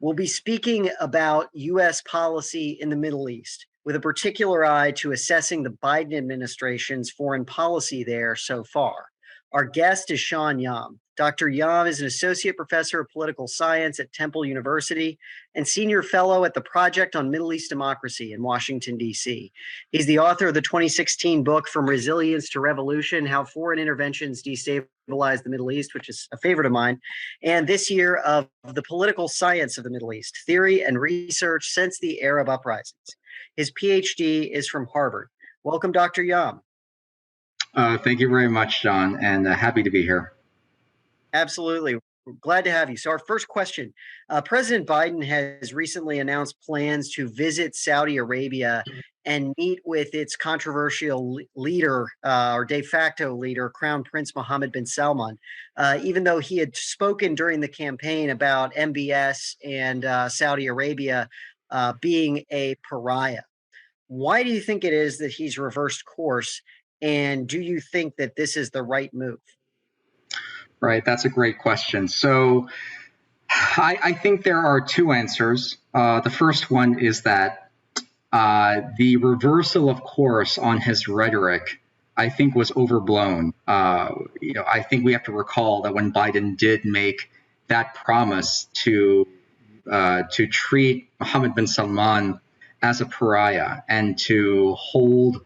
We'll be speaking about U.S. policy in the Middle East, with a particular eye to assessing the Biden administration's foreign policy there so far. Our guest is Sean Yom. Dr. Yom is an associate professor of political science at Temple University and senior fellow at the Project on Middle East Democracy in Washington, D.C. He's the author of the 2016 book, From Resilience to Revolution: How Foreign Interventions Destabilize the Middle East, which is a favorite of mine, and this year of The Political Science of the Middle East, Theory and Research Since the Arab Uprisings. His PhD is from Harvard. Welcome, Dr. Yom. Thank you very much, John, and happy to be here. Absolutely. We're glad to have you. So our first question, President Biden has recently announced plans to visit Saudi Arabia and meet with its controversial leader, or de facto leader, Crown Prince Mohammad bin Salman, even though he had spoken during the campaign about MBS and Saudi Arabia being a pariah. Why do you think it is that he's reversed course? And do you think that this is the right move? Right, that's a great question. So I think there are two answers. The first one is that the reversal of course on his rhetoric, I think, was overblown. I think we have to recall that when Biden did make that promise to treat Mohammed bin Salman as a pariah and to hold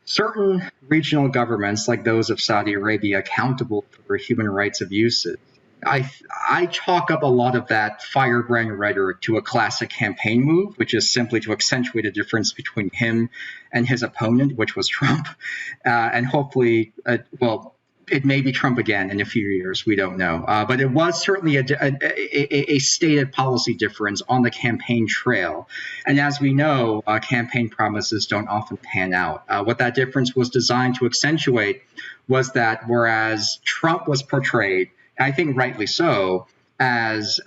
certain regional governments like those of Saudi Arabia accountable for human rights abuses, I chalk up a lot of that firebrand rhetoric to a classic campaign move, which is simply to accentuate a difference between him and his opponent, which was Trump. And hopefully, it may be Trump again in a few years. We don't know. But it was certainly a stated policy difference on the campaign trail. And as we know, campaign promises don't often pan out. What that difference was designed to accentuate was that whereas Trump was portrayed, and I think rightly so, as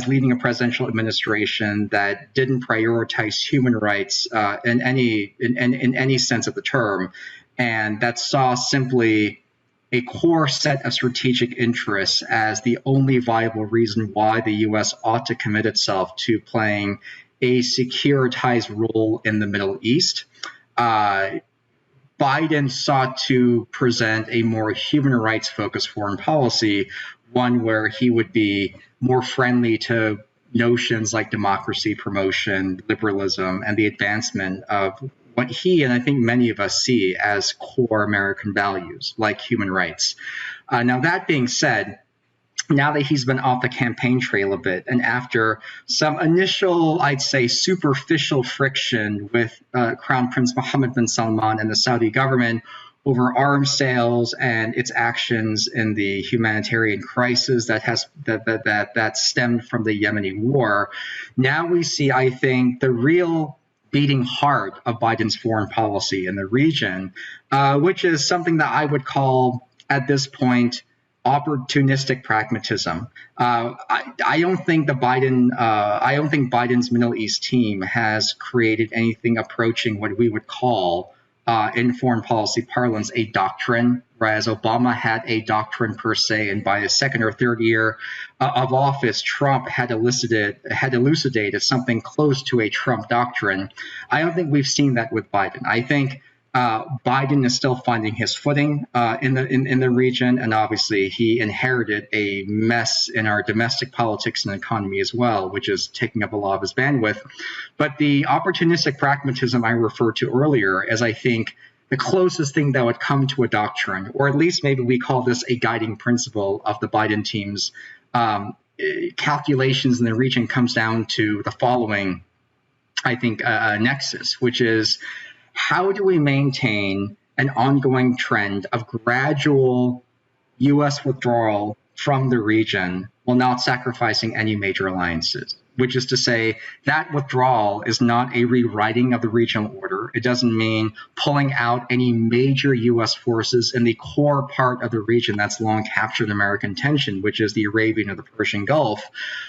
leading a presidential administration that didn't prioritize human rights in any sense of the term, and that saw simply a core set of strategic interests as the only viable reason why the U.S. ought to commit itself to playing a securitized role in the Middle East. Biden sought to present a more human rights-focused foreign policy, one where he would be more friendly to notions like democracy promotion, liberalism, and the advancement of what he and I think many of us see as core American values, like human rights. Now, that being said, now that he's been off the campaign trail a bit, and after some initial, I'd say, superficial friction with Crown Prince Mohammed bin Salman and the Saudi government over arms sales and its actions in the humanitarian crisis that stemmed from the Yemeni war, now we see, I think, the real beating heart of Biden's foreign policy in the region, which is something that I would call, at this point, opportunistic pragmatism. I don't think Biden's Middle East team has created anything approaching what we would call, in foreign policy parlance, a doctrine, whereas Obama had a doctrine per se, and by his second or third year of office, Trump had elucidated something close to a Trump doctrine. I don't think we've seen that with Biden. I think Biden is still finding his footing in the region, and obviously he inherited a mess in our domestic politics and economy as well, which is taking up a lot of his bandwidth. But the opportunistic pragmatism I referred to earlier is, I think, the closest thing that would come to a doctrine, or at least maybe we call this a guiding principle of the Biden team's calculations in the region, comes down to the following, I think, nexus, which is, how do we maintain an ongoing trend of gradual U.S. withdrawal from the region while not sacrificing any major alliances? Which is to say, that withdrawal is not a rewriting of the regional order. It doesn't mean pulling out any major U.S. forces in the core part of the region that's long captured American attention, which is the Arabian or the Persian Gulf,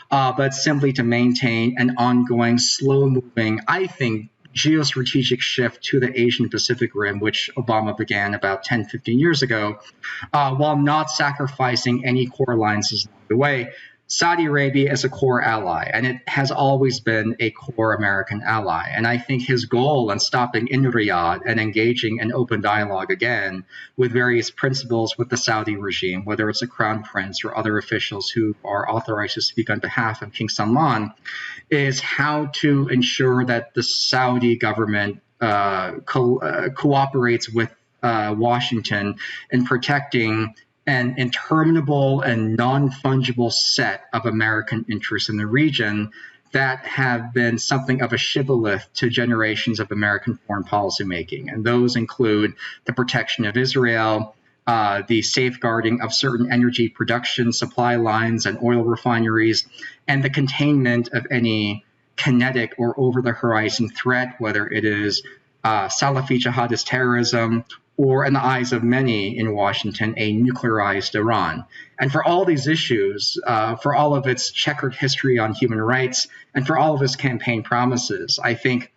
but simply to maintain an ongoing, slow-moving, I think, geostrategic shift to the Asian Pacific Rim, which Obama began about 10, 15 years ago, while not sacrificing any core alliances along the way. Saudi Arabia is a core ally, and it has always been a core American ally. And I think his goal in stopping in Riyadh and engaging in open dialogue again with various principals with the Saudi regime, whether it's a crown prince or other officials who are authorized to speak on behalf of King Salman, is how to ensure that the Saudi government cooperates with Washington in protecting an interminable and non-fungible set of American interests in the region that have been something of a shibboleth to generations of American foreign policy making. And those include the protection of Israel, the safeguarding of certain energy production supply lines and oil refineries, and the containment of any kinetic or over-the-horizon threat, whether it is Salafi jihadist terrorism, or in the eyes of many in Washington, a nuclearized Iran. And for all these issues, for all of its checkered history on human rights, and for all of its campaign promises, I think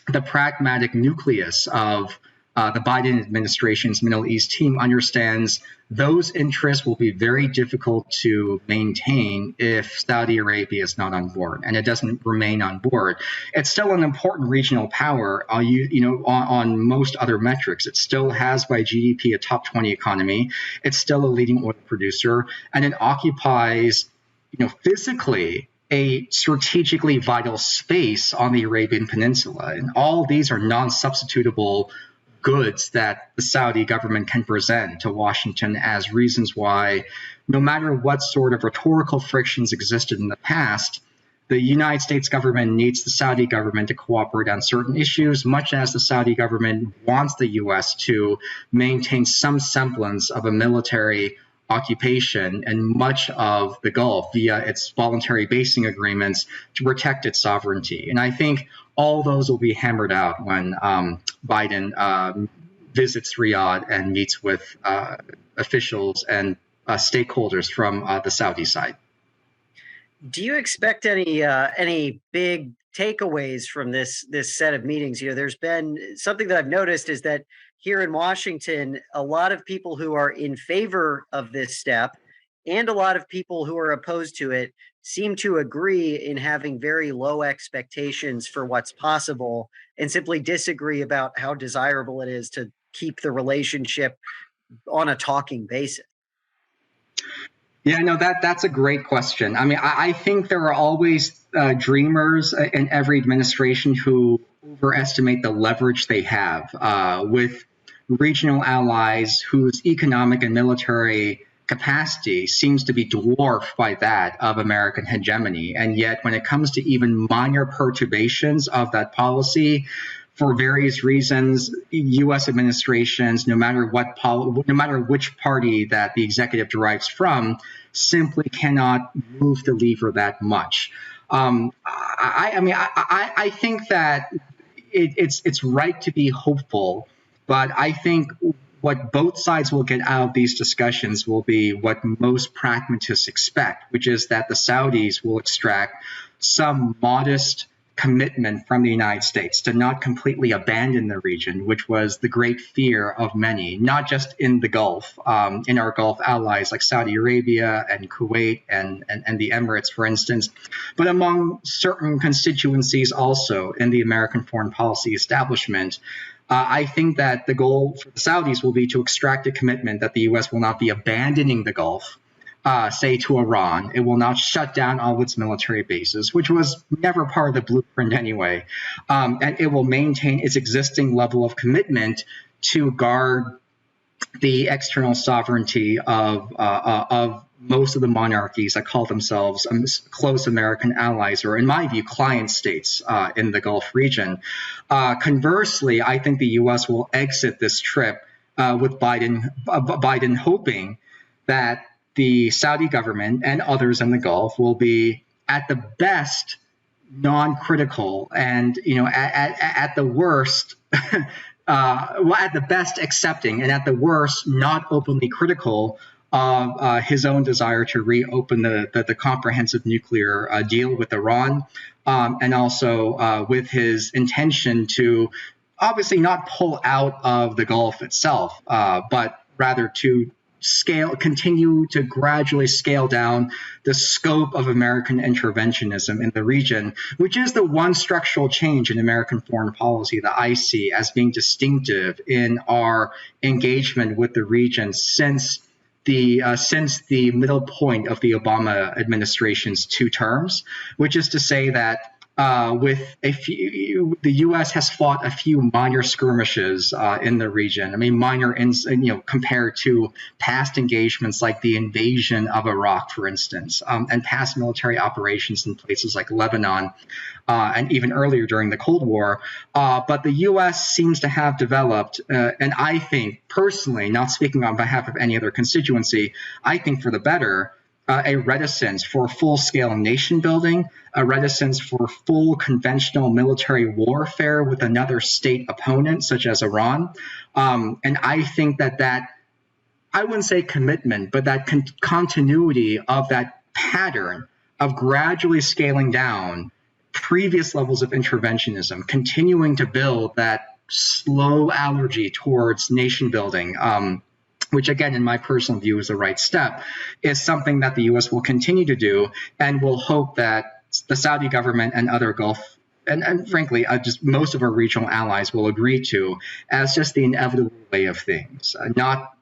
the pragmatic nucleus of the Biden administration's Middle East team understands those interests will be very difficult to maintain if Saudi Arabia is not on board, and it doesn't remain on board. It's still an important regional power, on most other metrics. It still has, by GDP, a top 20 economy. It's still a leading oil producer, and it occupies, physically a strategically vital space on the Arabian Peninsula. And all these are non-substitutable goods that the Saudi government can present to Washington as reasons why, no matter what sort of rhetorical frictions existed in the past, the United States government needs the Saudi government to cooperate on certain issues, much as the Saudi government wants the U.S. to maintain some semblance of a military occupation in much of the Gulf via its voluntary basing agreements to protect its sovereignty. And I think all those will be hammered out when Biden visits Riyadh and meets with officials and stakeholders from the Saudi side. Do you expect any big takeaways from this set of meetings? There's been something that I've noticed is that here in Washington, a lot of people who are in favor of this step and a lot of people who are opposed to it seem to agree in having very low expectations for what's possible and simply disagree about how desirable it is to keep the relationship on a talking basis. Yeah, no, that's a great question. I mean, I think there are always dreamers in every administration who overestimate the leverage they have with regional allies whose economic and military capacity seems to be dwarfed by that of American hegemony. And yet, when it comes to even minor perturbations of that policy, for various reasons, U.S. administrations, no matter which party that the executive derives from, simply cannot move the lever that much. I think that it's right to be hopeful, but I think what both sides will get out of these discussions will be what most pragmatists expect, which is that the Saudis will extract some modest commitment from the United States to not completely abandon the region, which was the great fear of many, not just in the Gulf, in our Gulf allies like Saudi Arabia and Kuwait and the Emirates, for instance, but among certain constituencies also in the American foreign policy establishment. I think that the goal for the Saudis will be to extract a commitment that the U.S. will not be abandoning the Gulf, say to Iran. It will not shut down all of its military bases, which was never part of the blueprint anyway. And it will maintain its existing level of commitment to guard the external sovereignty of most of the monarchies that call themselves close American allies, or in my view, client states in the Gulf region. Conversely, I think the U.S. will exit this trip with Biden hoping that the Saudi government and others in the Gulf will be at the best non-critical and, at the worst, at the best accepting and at the worst not openly critical of his own desire to reopen the comprehensive nuclear deal with Iran, and also with his intention to obviously not pull out of the Gulf itself, but rather to continue to gradually scale down the scope of American interventionism in the region, which is the one structural change in American foreign policy that I see as being distinctive in our engagement with the region since the middle point of the Obama administration's 2 terms, which is to say that the U.S. has fought a few minor skirmishes in the region. I mean, minor, compared to past engagements like the invasion of Iraq, for instance, and past military operations in places like Lebanon, and even earlier during the Cold War. But the U.S. seems to have developed, and I think personally, not speaking on behalf of any other constituency, I think for the better, a reticence for full-scale nation building, a reticence for full conventional military warfare with another state opponent, such as Iran. And I think that I wouldn't say commitment, but that continuity of that pattern of gradually scaling down previous levels of interventionism, continuing to build that slow allergy towards nation building, which again, in my personal view, is the right step, is something that the U.S. will continue to do, and will hope that the Saudi government and other Gulf, and frankly, just most of our regional allies will agree to as just the inevitable way of things.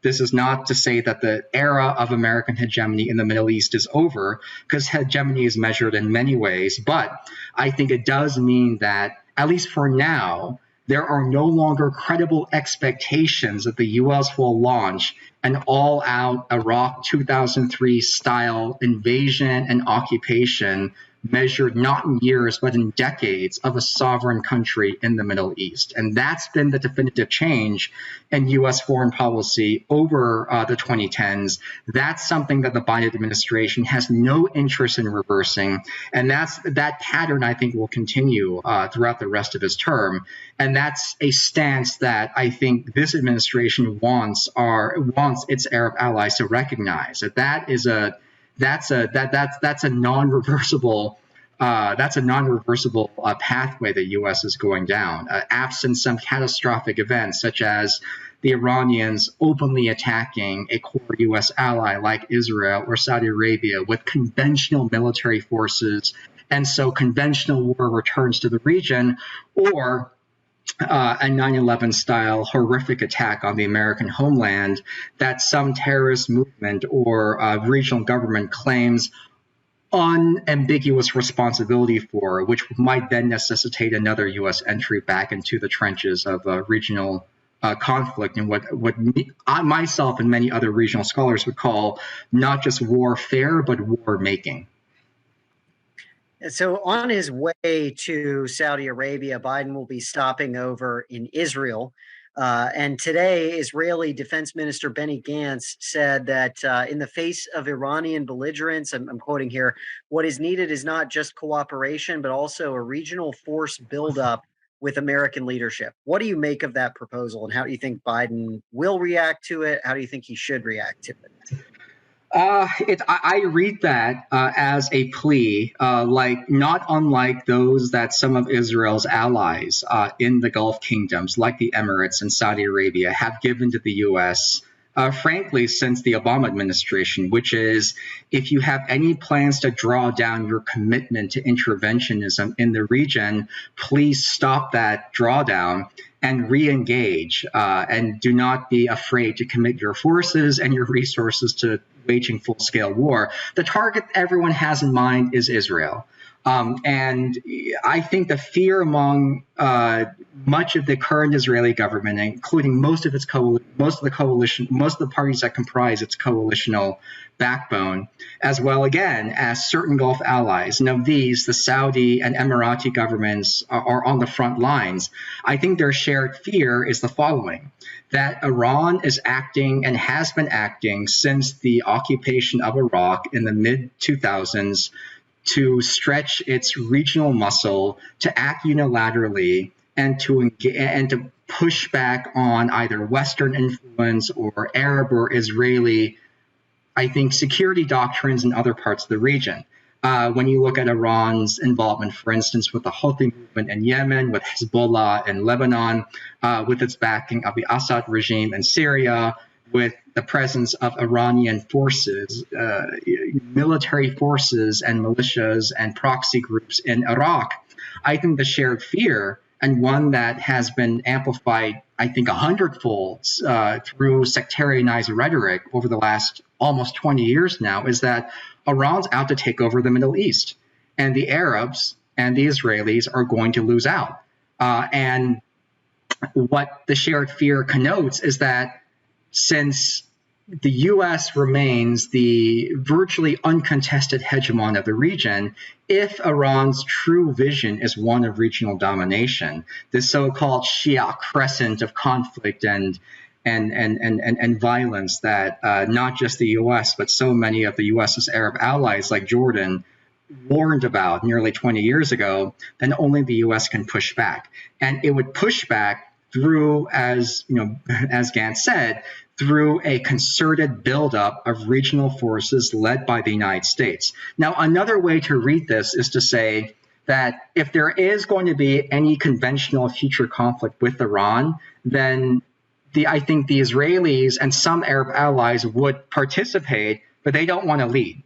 This is not to say that the era of American hegemony in the Middle East is over, because hegemony is measured in many ways, but I think it does mean that, at least for now, there are no longer credible expectations that the U.S. will launch an all-out Iraq 2003 style invasion and occupation measured not in years but in decades of a sovereign country in the Middle East. And that's been the definitive change in U.S. foreign policy over the 2010s. That's something that the Biden administration has no interest in reversing. And that pattern, I think, will continue throughout the rest of his term. And that's a stance that I think this administration wants its Arab allies to recognize. That's a non-reversible pathway the U.S. is going down, absent some catastrophic events such as the Iranians openly attacking a core U.S. ally like Israel or Saudi Arabia with conventional military forces, and so conventional war returns to the region, or a 9/11 style horrific attack on the American homeland that some terrorist movement or regional government claims unambiguous responsibility for, which might then necessitate another U.S. entry back into the trenches of regional conflict and what I myself and many other regional scholars would call not just warfare, but war making. So on his way to Saudi Arabia, Biden will be stopping over in Israel. And today, Israeli Defense Minister Benny Gantz said that in the face of Iranian belligerence, I'm quoting here, what is needed is not just cooperation, but also a regional force buildup with American leadership. What do you make of that proposal, and how do you think Biden will react to it? How do you think he should react to it? I read that as a plea, not unlike those that some of Israel's allies in the Gulf kingdoms, like the Emirates and Saudi Arabia, have given to the U.S., frankly, since the Obama administration, which is, if you have any plans to draw down your commitment to interventionism in the region, please stop that drawdown and re-engage, and do not be afraid to commit your forces and your resources to waging full-scale war. The target everyone has in mind is Israel. And I think the fear among much of the current Israeli government, including most of the parties that comprise its coalitional backbone, as well again as certain Gulf allies. And of these, the Saudi and Emirati governments are on the front lines. I think their shared fear is the following: that Iran is acting and has been acting since the occupation of Iraq in the mid-2000s to stretch its regional muscle, to act unilaterally, and to push back on either Western influence or Arab or Israeli, I think, security doctrines in other parts of the region. When you look at Iran's involvement, for instance, with the Houthi movement in Yemen, with Hezbollah in Lebanon, with its backing of the Assad regime in Syria, with the presence of Iranian forces, military forces and militias and proxy groups in Iraq, I think the shared fear, and one that has been amplified, I think, 100-fold through sectarianized rhetoric over the last almost 20 years now, is that Iran's out to take over the Middle East, and the Arabs and the Israelis are going to lose out. And what the shared fear connotes is that since the U.S. remains the virtually uncontested hegemon of the region, if Iran's true vision is one of regional domination, this so-called Shia crescent of conflict and violence that not just the U.S. but so many of the U.S.'s Arab allies like Jordan warned about nearly 20 years ago, then only the U.S. can push back. And it would push back through, as Gantz said, through a concerted buildup of regional forces led by the United States. Now, another way to read this is to say that if there is going to be any conventional future conflict with Iran, then I think the Israelis and some Arab allies would participate, but they don't want to lead.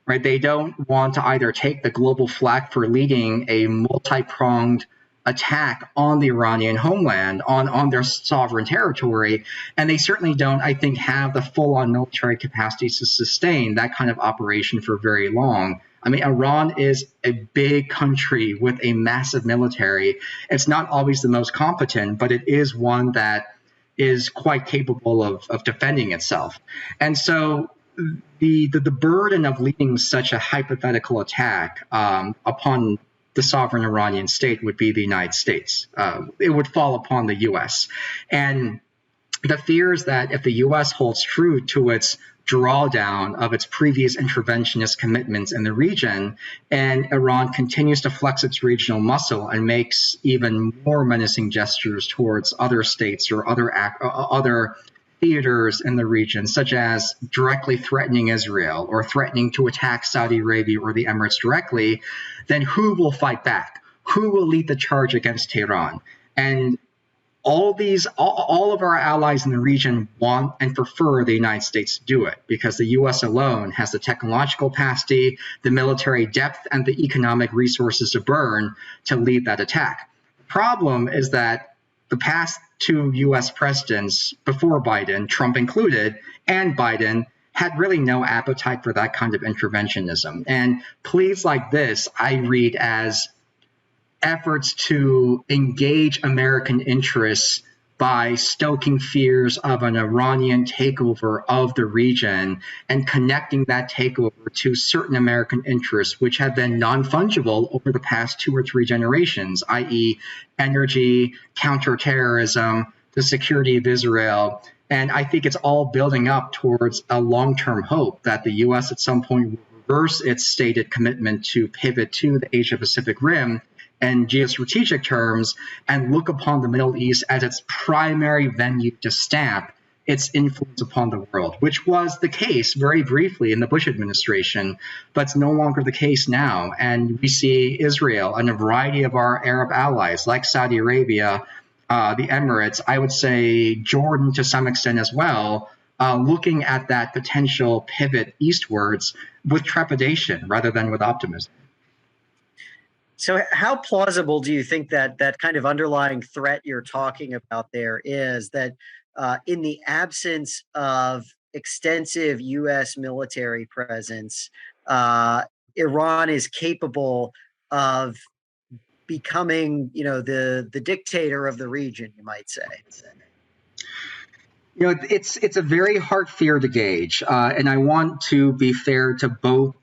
Right? They don't want to either take the global flak for leading a multi-pronged attack on the Iranian homeland, on their sovereign territory, and they certainly don't, I think, have the full-on military capacity to sustain that kind of operation for very long. I mean, Iran is a big country with a massive military. It's not always the most competent, but it is one that is quite capable of defending itself. And so the burden of leading such a hypothetical attack upon the sovereign Iranian state would be the United States. It would fall upon the U.S. And the fear is that if the U.S. holds true to its drawdown of its previous interventionist commitments in the region, and Iran continues to flex its regional muscle and makes even more menacing gestures towards other states or other theaters in the region, such as directly threatening Israel or threatening to attack Saudi Arabia or the Emirates directly, then who will fight back? Who will lead the charge against Tehran? And all of our allies in the region want and prefer the United States to do it, because the U.S. alone has the technological capacity, the military depth, and the economic resources to burn to lead that attack. The problem is that the past two U.S. presidents before Biden, Trump included, and Biden, had really no appetite for that kind of interventionism. And pleas like this I read as efforts to engage American interests by stoking fears of an Iranian takeover of the region and connecting that takeover to certain American interests, which have been non-fungible over the past 2 or 3 generations, i.e. energy, counterterrorism, the security of Israel. And I think it's all building up towards a long-term hope that the U.S. at some point will reverse its stated commitment to pivot to the Asia-Pacific Rim and geostrategic terms and look upon the Middle East as its primary venue to stamp its influence upon the world, which was the case very briefly in the Bush administration, but it's no longer the case now. And we see Israel and a variety of our Arab allies like Saudi Arabia, the Emirates, I would say Jordan to some extent as well, looking at that potential pivot eastwards with trepidation rather than with optimism. So how plausible do you think that kind of underlying threat you're talking about there is, that in the absence of extensive U.S. military presence, Iran is capable of becoming, the dictator of the region, you might say? It's a very hard fear to gauge, and I want to be fair to both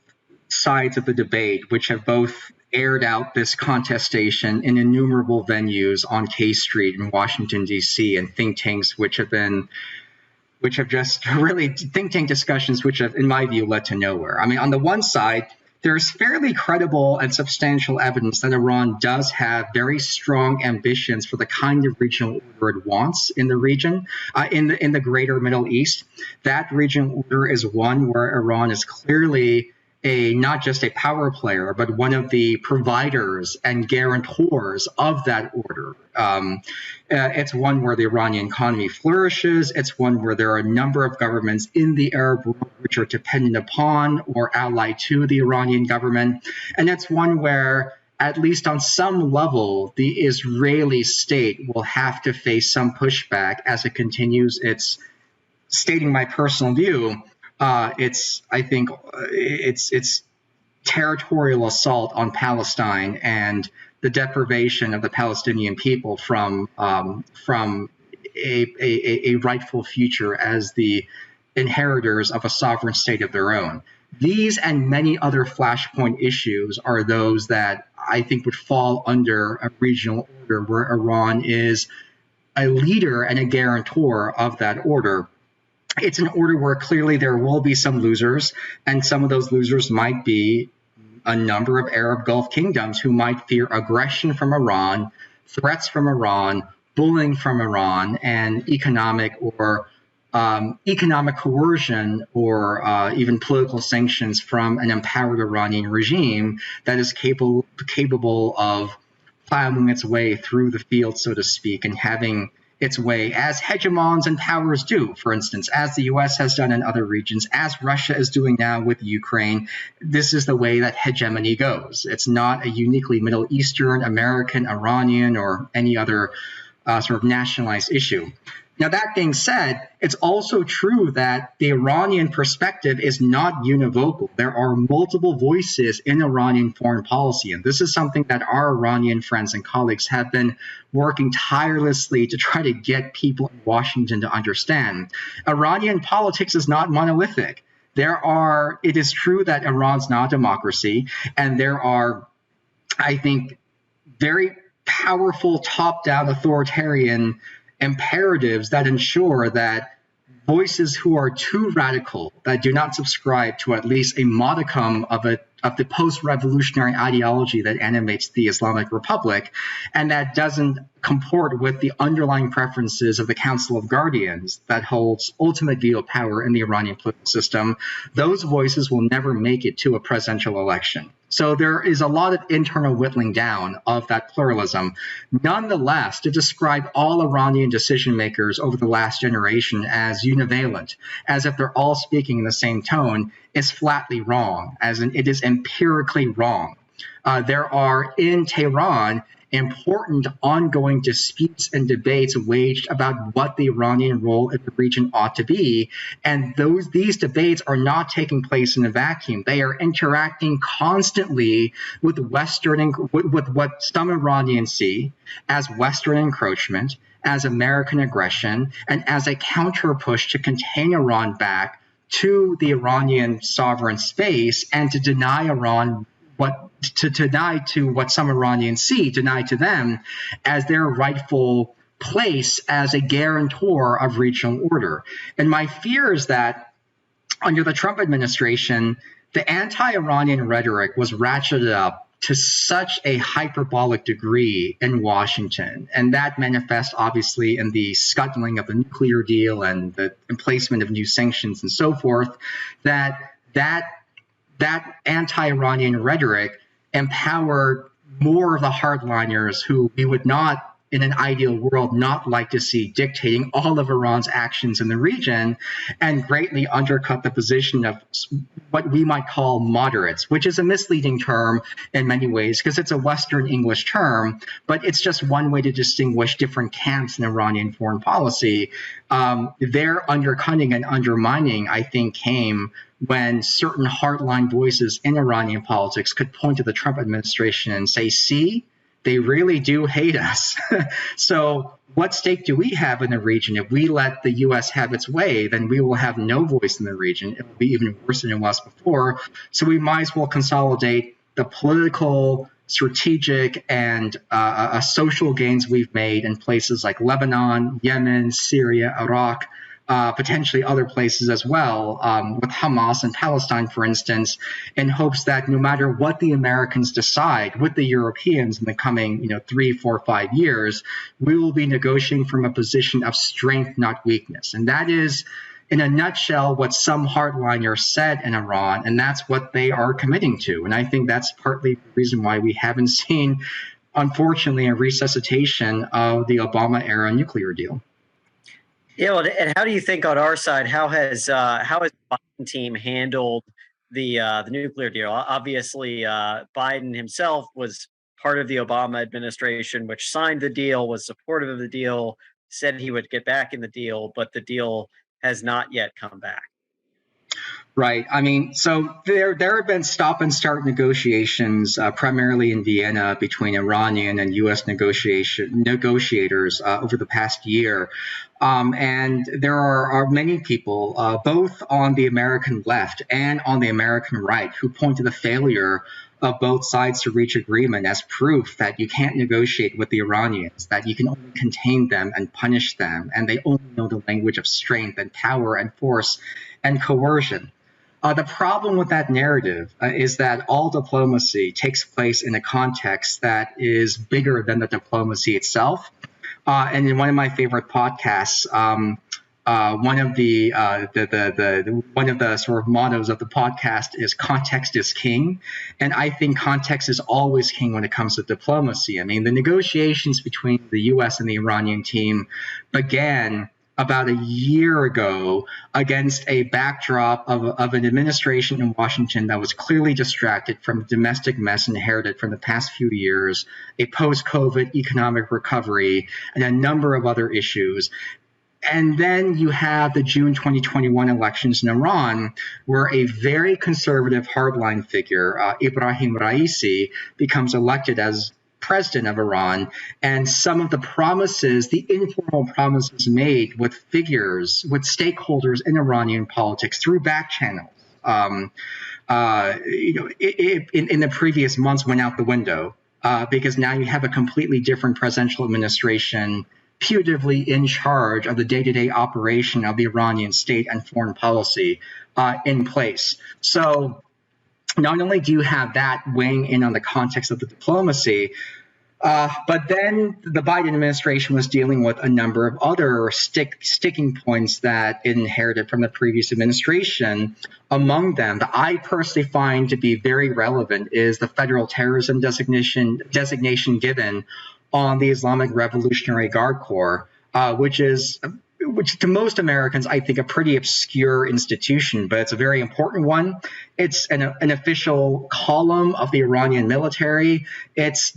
sides of the debate, which have both aired out this contestation in innumerable venues on K Street in Washington, D.C., and think tanks which have just really think tank discussions which have, in my view, led to nowhere. I mean, on the one side, there's fairly credible and substantial evidence that Iran does have very strong ambitions for the kind of regional order it wants in the region, in the greater Middle East. That regional order is one where Iran is clearly not just a power player, but one of the providers and guarantors of that order. It's one where the Iranian economy flourishes. It's one where there are a number of governments in the Arab world which are dependent upon or allied to the Iranian government. And it's one where, at least on some level, the Israeli state will have to face some pushback as it continues its, stating my personal view, it's territorial assault on Palestine and the deprivation of the Palestinian people from a rightful future as the inheritors of a sovereign state of their own. These and many other flashpoint issues are those that I think would fall under a regional order where Iran is a leader and a guarantor of that order. It's an order where clearly there will be some losers, and some of those losers might be a number of Arab Gulf kingdoms who might fear aggression from Iran, threats from Iran, bullying from Iran, and economic coercion or even political sanctions from an empowered Iranian regime that is capable of plowing its way through the field, so to speak, and having its way as hegemons and powers do, for instance, as the US has done in other regions, as Russia is doing now with Ukraine. This is the way that hegemony goes. It's not a uniquely Middle Eastern, American, Iranian, or any other sort of nationalized issue. Now, that being said, it's also true that the Iranian perspective is not univocal. There are multiple voices in Iranian foreign policy, and this is something that our Iranian friends and colleagues have been working tirelessly to try to get people in Washington to understand. Iranian politics is not monolithic. It is true that Iran's not a democracy, and there are, I think, very powerful top-down authoritarian imperatives that ensure that voices who are too radical, that do not subscribe to at least a modicum of the post-revolutionary ideology that animates the Islamic Republic, and that doesn't comport with the underlying preferences of the Council of Guardians that holds ultimate veto power in the Iranian political system, those voices will never make it to a presidential election. So there is a lot of internal whittling down of that pluralism. Nonetheless, to describe all Iranian decision makers over the last generation as univalent, as if they're all speaking in the same tone, is flatly wrong, as in it is empirically wrong. There are in Tehran important ongoing disputes and debates waged about what the Iranian role in the region ought to be. And these debates are not taking place in a vacuum. They are interacting constantly with with what some Iranians see as Western encroachment, as American aggression, and as a counter push to contain Iran back to the Iranian sovereign space and to deny Iran deny to what some Iranians deny to them as their rightful place as a guarantor of regional order. And my fear is that under the Trump administration, the anti-Iranian rhetoric was ratcheted up to such a hyperbolic degree in Washington. And that manifests obviously in the scuttling of the nuclear deal and the emplacement of new sanctions and so forth, that anti-Iranian rhetoric empowered more of the hardliners who we would not, in an ideal world, not like to see dictating all of Iran's actions in the region, and greatly undercut the position of what we might call moderates, which is a misleading term in many ways because it's a Western English term, but it's just one way to distinguish different camps in Iranian foreign policy. Their undercutting and undermining, I think, came when certain hardline voices in Iranian politics could point to the Trump administration and say, see, they really do hate us. So what stake do we have in the region? If we let the U.S. have its way, then we will have no voice in the region. It will be even worse than it was before. So we might as well consolidate the political, strategic, and social gains we've made in places like Lebanon, Yemen, Syria, Iraq, potentially other places as well, with Hamas and Palestine, for instance, in hopes that no matter what the Americans decide with the Europeans in the coming 3, 4, 5 years, we will be negotiating from a position of strength, not weakness. And that is in a nutshell, what some hardliners said in Iran, and that's what they are committing to. And I think that's partly the reason why we haven't seen, unfortunately, a resuscitation of the Obama-era nuclear deal. Yeah, well, and how do you think on our side, how has the Biden team handled the nuclear deal? Obviously, Biden himself was part of the Obama administration, which signed the deal, was supportive of the deal, said he would get back in the deal, but the deal has not yet come back. Right. I mean, so there have been stop and start negotiations, primarily in Vienna, between Iranian and U.S. negotiators over the past year. And there are many people, both on the American left and on the American right, who point to the failure of both sides to reach agreement as proof that you can't negotiate with the Iranians, that you can only contain them and punish them, and they only know the language of strength and power and force and coercion. The problem with that narrative is that all diplomacy takes place in a context that is bigger than the diplomacy itself. And in one of my favorite podcasts, one of the sort of mottos of the podcast is "Context is king," and I think context is always king when it comes to diplomacy. I mean, the negotiations between the U.S. and the Iranian team began about a year ago against a backdrop of an administration in Washington that was clearly distracted from the domestic mess inherited from the past few years, a post-COVID economic recovery, and a number of other issues. And then you have the June 2021 elections in Iran, where a very conservative hardline figure, Ibrahim Raisi, becomes elected as president of Iran, and some of the promises, the informal promises made with figures, with stakeholders in Iranian politics through back channels, in the previous months went out the window because now you have a completely different presidential administration putatively in charge of the day-to-day operation of the Iranian state and foreign policy in place. So not only do you have that weighing in on the context of the diplomacy, but then the Biden administration was dealing with a number of other sticking points that it inherited from the previous administration. Among them, that I personally find to be very relevant is the federal terrorism designation given on the Islamic Revolutionary Guard Corps, which to most Americans, I think, a pretty obscure institution, but it's a very important one. It's an official column of the Iranian military. It's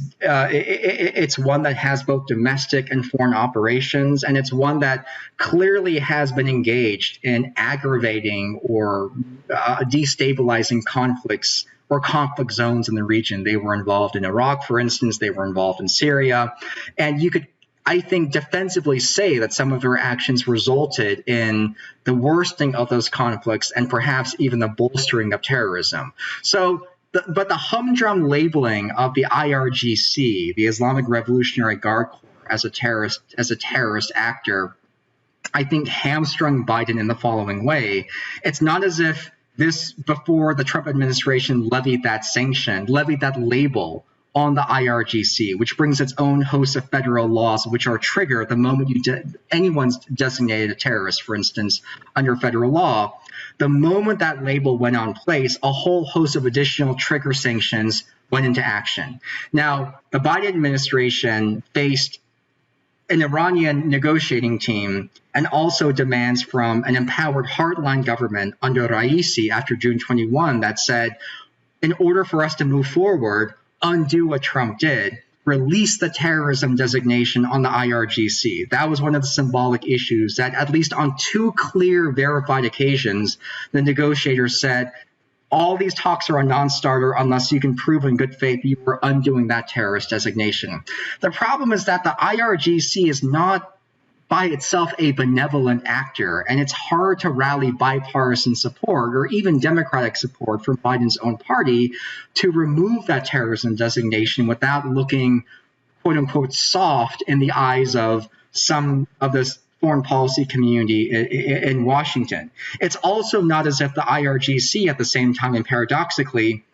one that has both domestic and foreign operations, and it's one that clearly has been engaged in aggravating or destabilizing conflicts or conflict zones in the region. They were involved in Iraq, for instance. They were involved in Syria. And you could, I think, defensively say that some of their actions resulted in the worsening of those conflicts and perhaps even the bolstering of terrorism. So, but the humdrum labeling of the IRGC, the Islamic Revolutionary Guard Corps, as a terrorist actor, I think hamstrung Biden in the following way. It's not as if this, before the Trump administration levied that label on the IRGC, which brings its own host of federal laws, which are triggered the moment anyone's designated a terrorist, for instance, under federal law. The moment that label went on place, a whole host of additional trigger sanctions went into action. Now, the Biden administration faced an Iranian negotiating team and also demands from an empowered hardline government under Raisi after June 21 that said, in order for us to move forward, undo what Trump did, release the terrorism designation on the IRGC. That was one of the symbolic issues that, at least on two clear, verified occasions, the negotiators said, all these talks are a non-starter unless you can prove in good faith you were undoing that terrorist designation. The problem is that the IRGC is not by itself a benevolent actor, and it's hard to rally bipartisan support or even Democratic support from Biden's own party to remove that terrorism designation without looking, quote unquote, soft in the eyes of some of this foreign policy community in Washington. It's also not as if the IRGC at the same time, and paradoxically,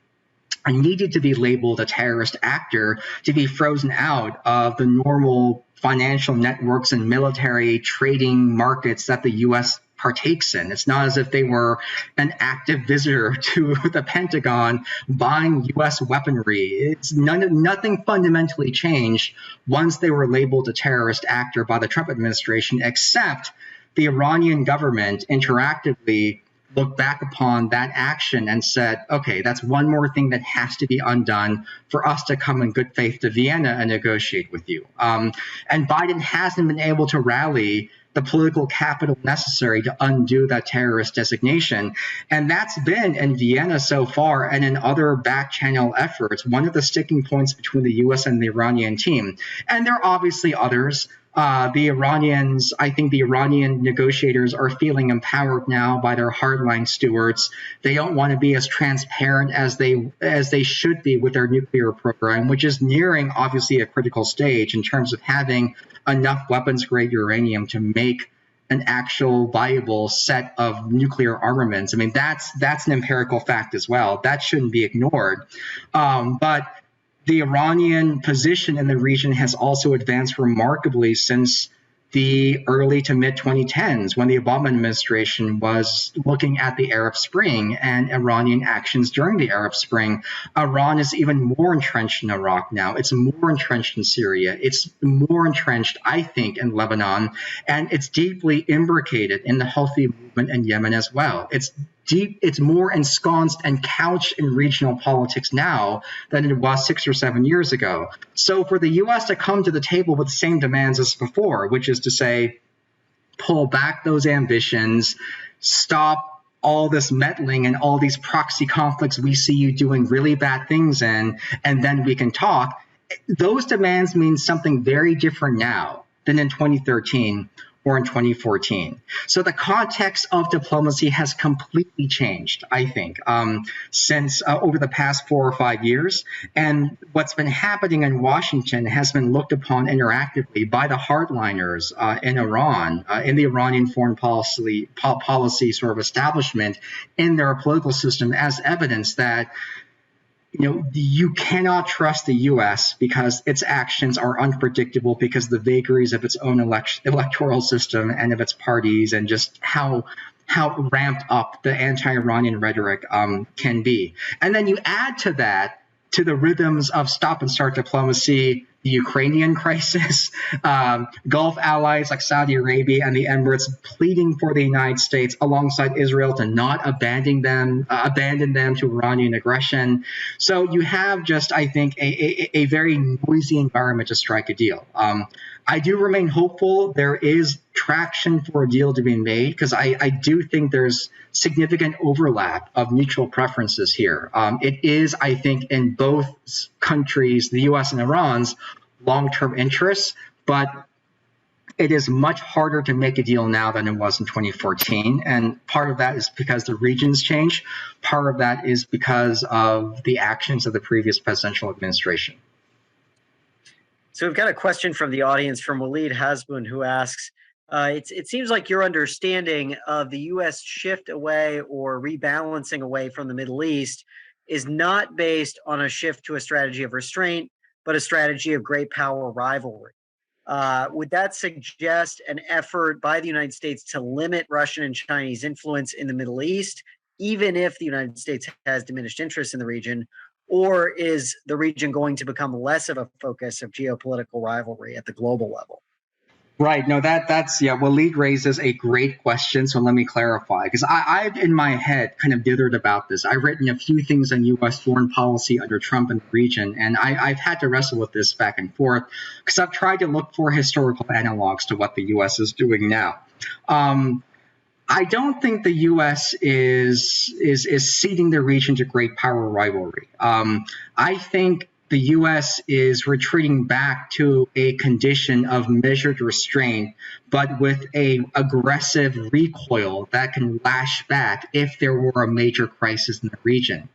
needed to be labeled a terrorist actor to be frozen out of the normal financial networks and military trading markets that the U.S. partakes in. It's not as if they were an active visitor to the Pentagon buying U.S. weaponry. It's nothing fundamentally changed once they were labeled a terrorist actor by the Trump administration, except the Iranian government interactively looked back upon that action and said, okay, that's one more thing that has to be undone for us to come in good faith to Vienna and negotiate with you. And Biden hasn't been able to rally the political capital necessary to undo that terrorist designation. And that's been in Vienna so far, and in other back channel efforts, one of the sticking points between the US and the Iranian team. And there are obviously others. The Iranians, I think the Iranian negotiators are feeling empowered now by their hardline stewards. They don't want to be as transparent as they should be with their nuclear program, which is nearing obviously a critical stage in terms of having enough weapons-grade uranium to make an actual viable set of nuclear armaments. I mean, that's an empirical fact as well. That shouldn't be ignored. But the Iranian position in the region has also advanced remarkably since the early to mid-2010s, when the Obama administration was looking at the Arab Spring and Iranian actions during the Arab Spring. Iran is even more entrenched in Iraq now. It's more entrenched in Syria. It's more entrenched, I think, in Lebanon. And it's deeply imbricated in the Houthi movement in Yemen as well. It's more ensconced and couched in regional politics now than it was 6 or 7 years ago. So for the U.S. to come to the table with the same demands as before, which is to say, pull back those ambitions, stop all this meddling and all these proxy conflicts we see you doing really bad things in, and then we can talk, those demands mean something very different now than in 2013 or in 2014. So the context of diplomacy has completely changed, I think, since over the past 4 or 5 years. And what's been happening in Washington has been looked upon interactively by the hardliners in Iran, in the Iranian foreign policy sort of establishment in their political system as evidence that you cannot trust the U.S. because its actions are unpredictable because of the vagaries of its own electoral system and of its parties, and just how ramped up the anti-Iranian rhetoric can be. And then you add to that, to the rhythms of stop and start diplomacy, the Ukrainian crisis, Gulf allies like Saudi Arabia and the Emirates pleading for the United States alongside Israel to not abandon them to Iranian aggression. So you have just, I think, a very noisy environment to strike a deal. I do remain hopeful there is traction for a deal to be made, because I do think there's significant overlap of mutual preferences here. It is, I think, in both countries, the U.S. and Iran's, long-term interests, but it is much harder to make a deal now than it was in 2014. And part of that is because the region's changed. Part of that is because of the actions of the previous presidential administration. So we've got a question from the audience from Waleed Hasbun, who asks, it seems like your understanding of the U.S. shift away or rebalancing away from the Middle East is not based on a shift to a strategy of restraint, but a strategy of great power rivalry. Would that suggest an effort by the United States to limit Russian and Chinese influence in the Middle East, even if the United States has diminished interest in the region? Or is the region going to become less of a focus of geopolitical rivalry at the global level? Right. No, Waleed raises a great question. So let me clarify, because I've in my head kind of dithered about this. I've written a few things on U.S. foreign policy under Trump in the region, and I've had to wrestle with this back and forth because I've tried to look for historical analogs to what the U.S. is doing now. I don't think the U.S. is ceding the region to great power rivalry. I think the U.S. is retreating back to a condition of measured restraint, but with a aggressive recoil that can lash back if there were a major crisis in the region.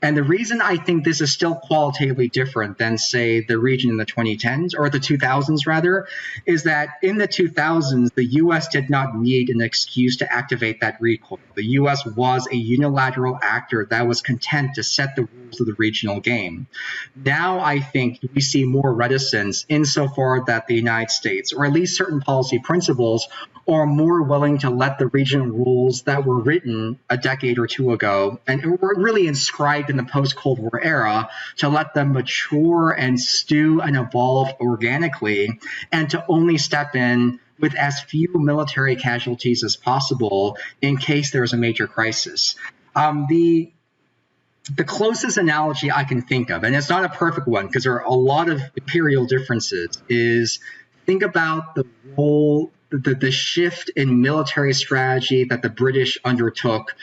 And the reason I think this is still qualitatively different than, say, the region in the 2010s, or the 2000s rather, is that in the 2000s, the U.S. did not need an excuse to activate that recoil. The U.S. was a unilateral actor that was content to set the rules of the regional game. Now I think we see more reticence insofar that the United States, or at least certain policy principles, or more willing to let the regional rules that were written a decade or two ago and were really inscribed in the post-Cold War era, to let them mature and stew and evolve organically, and to only step in with as few military casualties as possible in case there's a major crisis. The closest analogy I can think of, and it's not a perfect one because there are a lot of imperial differences, is think about the role, the shift in military strategy that the British undertook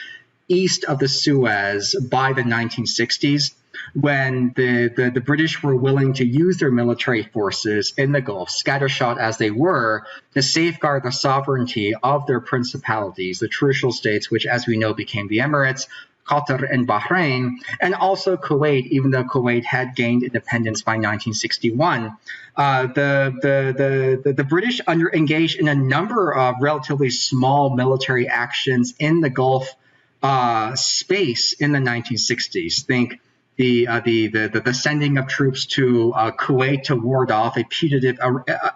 east of the Suez by the 1960s, when the British were willing to use their military forces in the Gulf, scattershot as they were, to safeguard the sovereignty of their principalities, the trucial states, which, as we know, became the Emirates, Qatar and Bahrain, and also Kuwait, even though Kuwait had gained independence by 1961. The British engaged in a number of relatively small military actions in the Gulf space in the 1960s. Think the sending of troops to Kuwait to ward off a putative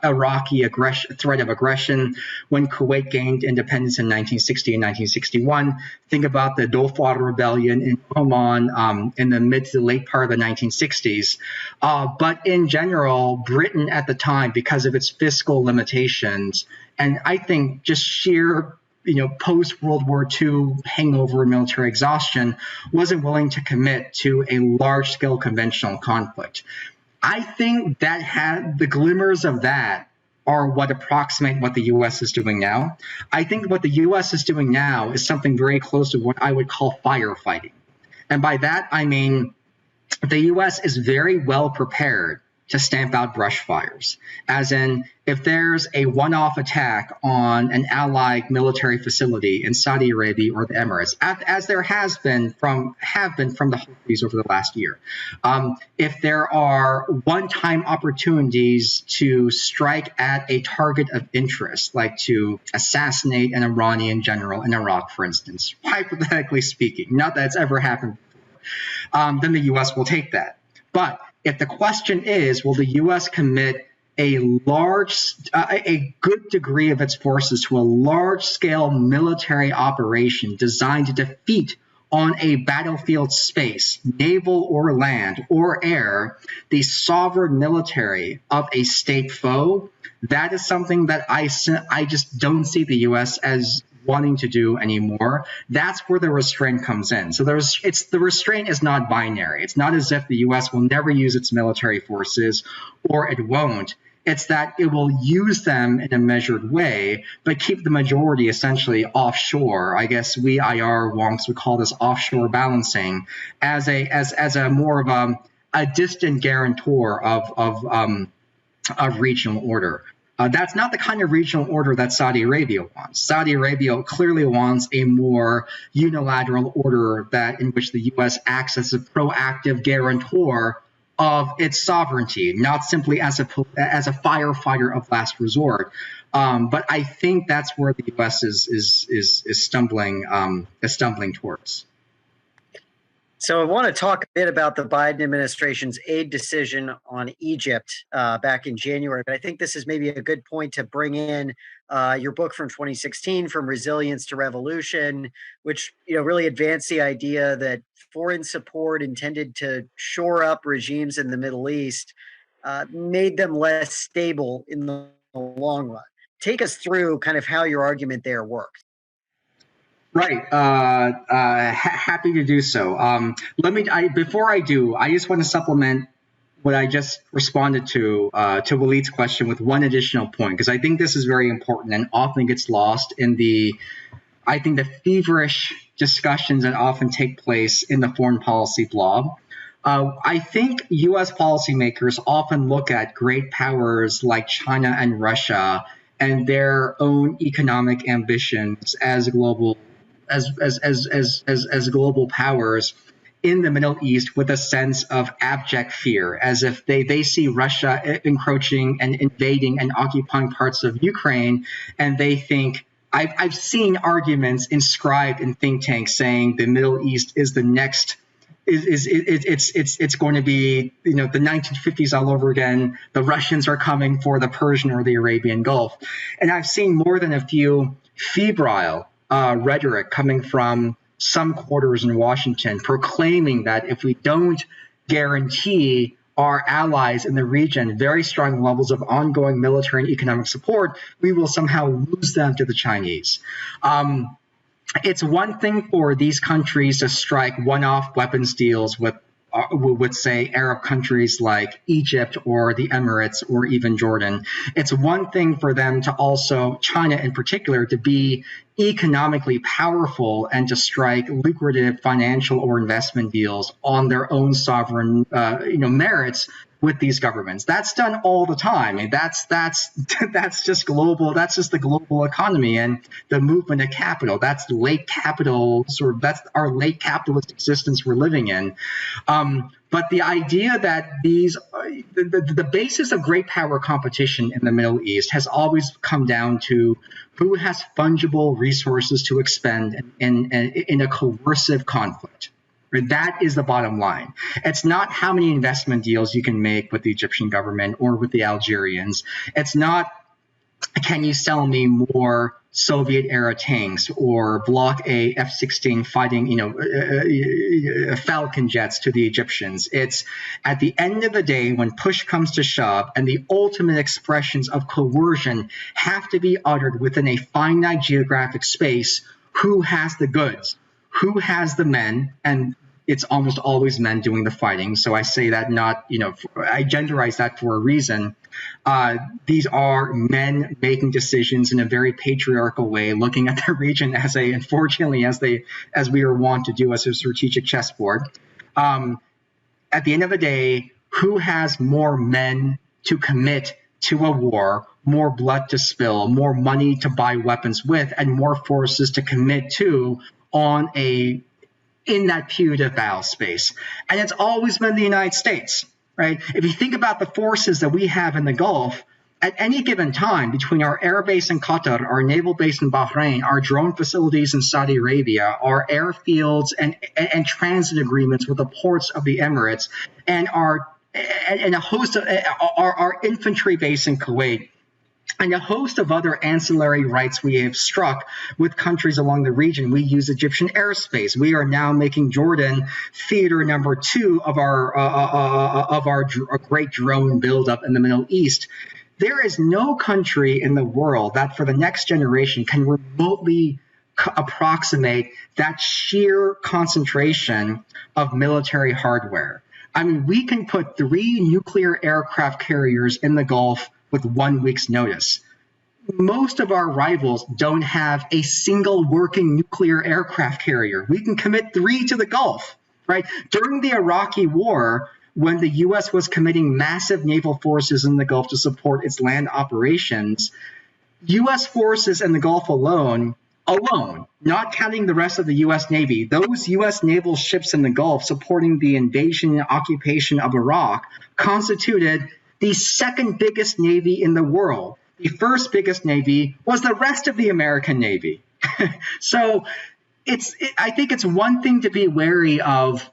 Iraqi threat of aggression when Kuwait gained independence in 1960 and 1961. Think about the Dhofar rebellion in Oman in the mid to late part of the 1960s. But in general, Britain at the time, because of its fiscal limitations, and I think just sheer post-World War II hangover military exhaustion, wasn't willing to commit to a large-scale conventional conflict. I think that the glimmers of that are what approximate what the U.S. is doing now. I think what the U.S. is doing now is something very close to what I would call firefighting. And by that, I mean the U.S. is very well prepared to stamp out brush fires, as in if there's a one-off attack on an allied military facility in Saudi Arabia or the Emirates, as there have been from the Houthis over the last year. If there are one-time opportunities to strike at a target of interest, like to assassinate an Iranian general in Iraq, for instance, hypothetically speaking, not that it's ever happened before, then the U.S. will take that. But if the question is, will the U.S. commit a good degree of its forces to a large-scale military operation designed to defeat on a battlefield space, naval or land or air, the sovereign military of a state foe? That is something that I just don't see the U.S. as wanting to do anymore. That's where the restraint comes in. So the restraint is not binary. It's not as if the U.S. will never use its military forces or it won't. It's that it will use them in a measured way, but keep the majority essentially offshore. I guess we IR wonks would call this offshore balancing, as a more of a distant guarantor of regional order. That's not the kind of regional order that Saudi Arabia wants. Saudi Arabia clearly wants a more unilateral order in which the U.S. acts as a proactive guarantor of its sovereignty, not simply as a firefighter of last resort. But I think that's where the U.S. is stumbling towards. So I want to talk a bit about the Biden administration's aid decision on Egypt back in January, but I think this is maybe a good point to bring in your book from 2016, From Resilience to Revolution, which really advanced the idea that foreign support intended to shore up regimes in the Middle East made them less stable in the long run. Take us through kind of how your argument there works. Right. Happy to do so. Before I do, I just want to supplement what I just responded to Walid's question with one additional point, because I think this is very important and often gets lost in the feverish discussions that often take place in the foreign policy blob. I think U.S. policymakers often look at great powers like China and Russia and their own economic ambitions as global powers in the Middle East with a sense of abject fear, as if they see Russia encroaching and invading and occupying parts of Ukraine, and they think, I've seen arguments inscribed in think tanks saying the Middle East is the next it's going to be, you know, the 1950s all over again. The Russians are coming for the Persian or the Arabian Gulf. And I've seen more than a few febrile rhetoric coming from some quarters in Washington proclaiming that if we don't guarantee our allies in the region very strong levels of ongoing military and economic support, we will somehow lose them to the Chinese. It's one thing for these countries to strike one-off weapons deals with say, Arab countries like Egypt or the Emirates or even Jordan. It's one thing for them to also, China in particular, to be economically powerful and to strike lucrative financial or investment deals on their own sovereign merits with these governments. That's done all the time. And that's just global. That's just the global economy and the movement of capital. That's late capital, that's our late capitalist existence we're living in. But the idea that the basis of great power competition in the Middle East has always come down to who has fungible resources to expend in a coercive conflict. That is the bottom line. It's not how many investment deals you can make with the Egyptian government or with the Algerians. It's not, can you sell me more Soviet-era tanks or Block A F-16 fighting, Falcon jets to the Egyptians. It's at the end of the day, when push comes to shove and the ultimate expressions of coercion have to be uttered within a finite geographic space, who has the goods? Who has the men? And it's almost always men doing the fighting. So I say that not, I genderize that for a reason. These are men making decisions in a very patriarchal way, looking at the region as we are wont to do as a strategic chessboard. At the end of the day, who has more men to commit to a war, more blood to spill, more money to buy weapons with, and more forces to commit to in that putative battle space? And it's always been the United States, right? If you think about the forces that we have in the Gulf, at any given time, between our air base in Qatar, our naval base in Bahrain, our drone facilities in Saudi Arabia, our airfields and transit agreements with the ports of the Emirates, and a host of our infantry base in Kuwait, and a host of other ancillary rights we have struck with countries along the region. We use Egyptian airspace. We are now making Jordan theater number 2 of our great drone buildup in the Middle East. There is no country in the world that for the next generation can remotely approximate that sheer concentration of military hardware. I mean, we can put 3 nuclear aircraft carriers in the Gulf with 1 week's notice. Most of our rivals don't have a single working nuclear aircraft carrier. We can commit 3 to the Gulf, right? During the Iraqi war, when the U.S. was committing massive naval forces in the Gulf to support its land operations, U.S. forces in the Gulf alone, not counting the rest of the U.S. Navy, those U.S. naval ships in the Gulf supporting the invasion and occupation of Iraq constituted the second biggest Navy in the world. The first biggest Navy was the rest of the American Navy. So I think it's one thing to be wary of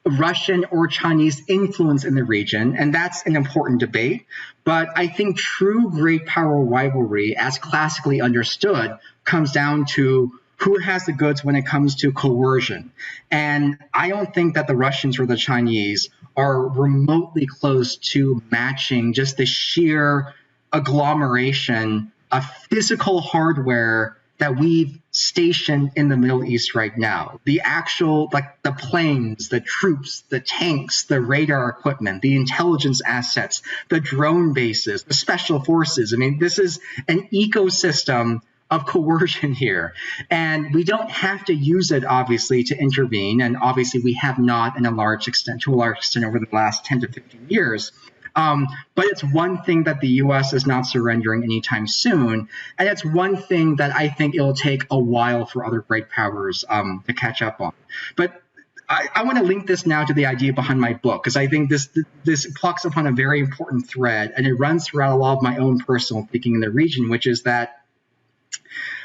Russian or Chinese influence in the region, and that's an important debate. But I think true great power rivalry, as classically understood, comes down to who has the goods when it comes to coercion. And I don't think that the Russians or the Chinese are remotely close to matching just the sheer agglomeration of physical hardware that we've stationed in the Middle East right now. The actual, like the planes, the troops, the tanks, the radar equipment, the intelligence assets, the drone bases, the special forces. I mean, this is an ecosystem of coercion here. And we don't have to use it, obviously, to intervene. And obviously, we have not to a large extent over the last 10 to 15 years. But it's one thing that the U.S. is not surrendering anytime soon. And it's one thing that I think it'll take a while for other great powers to catch up on. But I want to link this now to the idea behind my book, because I think this plucks upon a very important thread, and it runs throughout a lot of my own personal thinking in the region, which is that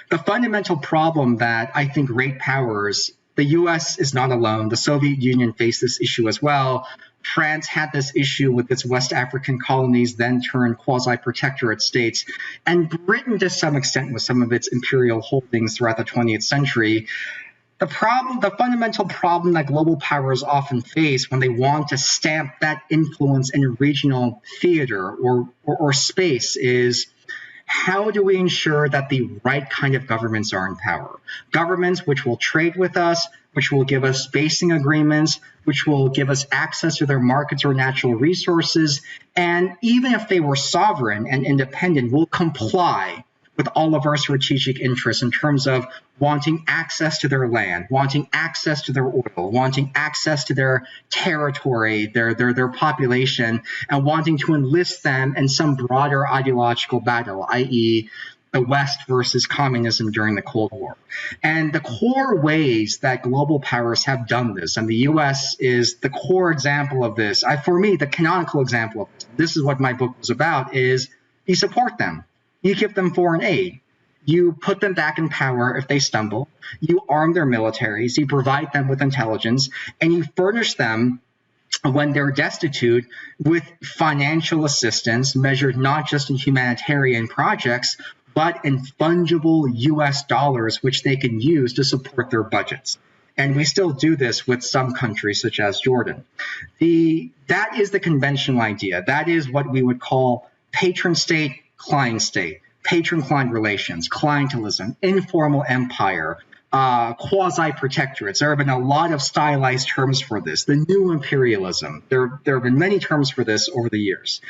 the fundamental problem that I think great powers the US is not alone. The Soviet Union faced this issue as well. France had this issue with its West African colonies, then turned quasi-protectorate states. And Britain, to some extent, with some of its imperial holdings throughout the 20th century. The fundamental problem that global powers often face when they want to stamp that influence in regional theater or space is, how do we ensure that the right kind of governments are in power? Governments which will trade with us, which will give us spacing agreements, which will give us access to their markets or natural resources, and even if they were sovereign and independent, will comply with all of our strategic interests in terms of wanting access to their land, wanting access to their oil, wanting access to their territory, their population, and wanting to enlist them in some broader ideological battle, i.e., the West versus communism during the Cold War. And the core ways that global powers have done this, and the US is the core example of this, for me, the canonical example of this is what my book was about, is you support them. You give them foreign aid. You put them back in power if they stumble. You arm their militaries. You provide them with intelligence. And you furnish them, when they're destitute, with financial assistance measured not just in humanitarian projects, but in fungible US dollars, which they can use to support their budgets. And we still do this with some countries, such as Jordan. That is the conventional idea. That is what we would call patron state, client state, patron-client relations, clientelism, informal empire, quasi-protectorates. There have been a lot of stylized terms for this. The new imperialism. There have been many terms for this over the years.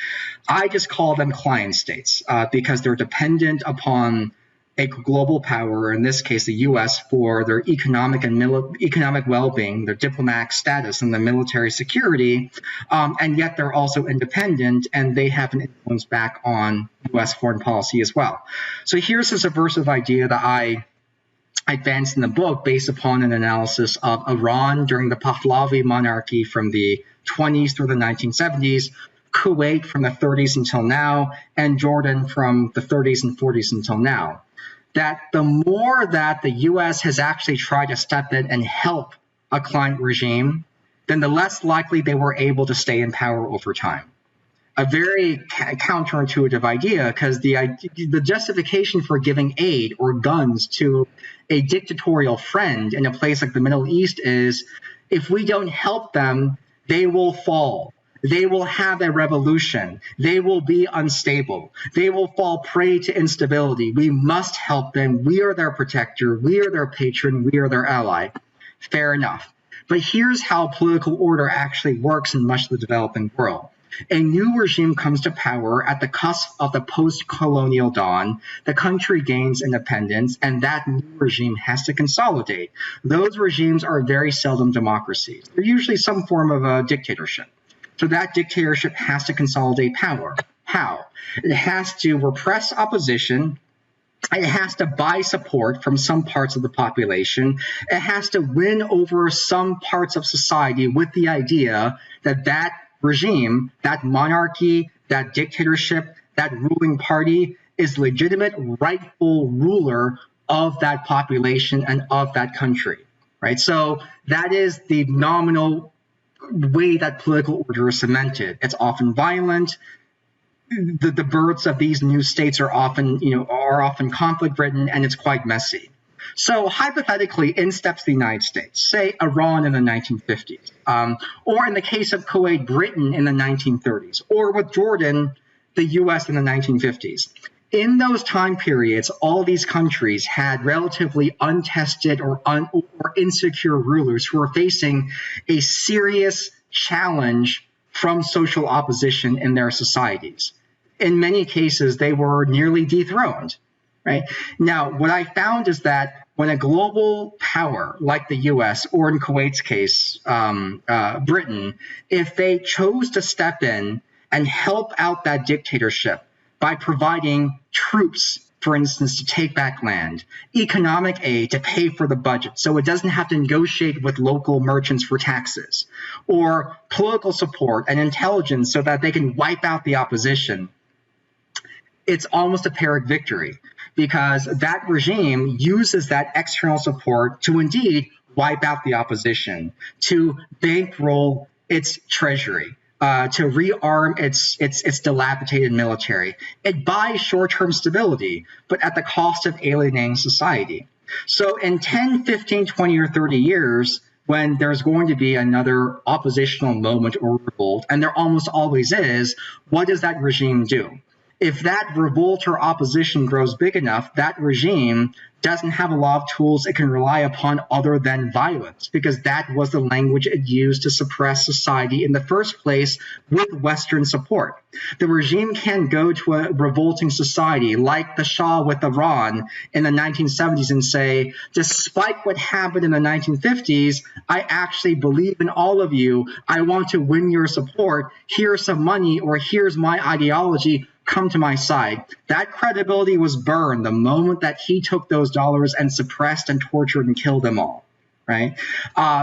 I just call them client states because they're dependent upon a global power, in this case the US, for their economic well-being, their diplomatic status, and the military security, and yet they're also independent, and they have an influence back on US foreign policy as well. So here's a subversive idea that I advanced in the book based upon an analysis of Iran during the Pahlavi monarchy from the 20s through the 1970s, Kuwait from the 30s until now, and Jordan from the 30s and 40s until now. That the more that the US has actually tried to step in and help a client regime, then the less likely they were able to stay in power over time. A very counterintuitive idea, because the justification for giving aid or guns to a dictatorial friend in a place like the Middle East is, if we don't help them, they will fall. They will have a revolution. They will be unstable. They will fall prey to instability. We must help them. We are their protector. We are their patron. We are their ally. Fair enough. But here's how political order actually works in much of the developing world. A new regime comes to power at the cusp of the post-colonial dawn. The country gains independence, and that new regime has to consolidate. Those regimes are very seldom democracies. They're usually some form of a dictatorship. So that dictatorship has to consolidate power. How? It has to repress opposition. It has to buy support from some parts of the population. It has to win over some parts of society with the idea that that regime, that monarchy, that dictatorship, that ruling party is legitimate, rightful ruler of that population and of that country, right? So that is the nominal way that political order is cemented. It's often violent. The births of these new states are often conflict-ridden, and it's quite messy. So hypothetically, in steps the United States, say Iran in the 1950s, or in the case of Kuwait, Britain in the 1930s, or with Jordan, the US in the 1950s. In those time periods, all these countries had relatively untested or insecure rulers who were facing a serious challenge from social opposition in their societies. In many cases, they were nearly dethroned. Right? Now, what I found is that when a global power like the US, or in Kuwait's case, Britain, if they chose to step in and help out that dictatorship by providing troops, for instance, to take back land, economic aid to pay for the budget so it doesn't have to negotiate with local merchants for taxes, or political support and intelligence so that they can wipe out the opposition, it's almost a Pyrrhic victory, because that regime uses that external support to indeed wipe out the opposition, to bankroll its treasury, to rearm its dilapidated military. It buys short-term stability, but at the cost of alienating society. So in 10, 15, 20, or 30 years, when there's going to be another oppositional moment or revolt, and there almost always is, what does that regime do? If that revolt or opposition grows big enough, that regime doesn't have a lot of tools it can rely upon other than violence, because that was the language it used to suppress society in the first place with Western support. The regime can go to a revolting society like the Shah with Iran in the 1970s and say, despite what happened in the 1950s, I actually believe in all of you. I want to win your support. Here's some money, or here's my ideology. Come to my side. That credibility was burned the moment that he took those dollars and suppressed and tortured and killed them all, right?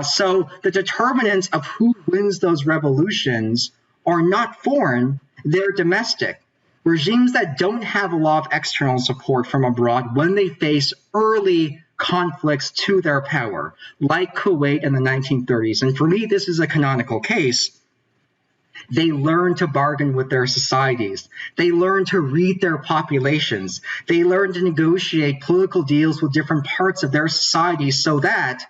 So the determinants of who wins those revolutions are not foreign, they're domestic. Regimes that don't have a lot of external support from abroad when they face early conflicts to their power, like Kuwait in the 1930s. And for me, this is a canonical case. They learn to bargain with their societies. They learn to read their populations. They learn to negotiate political deals with different parts of their society so that,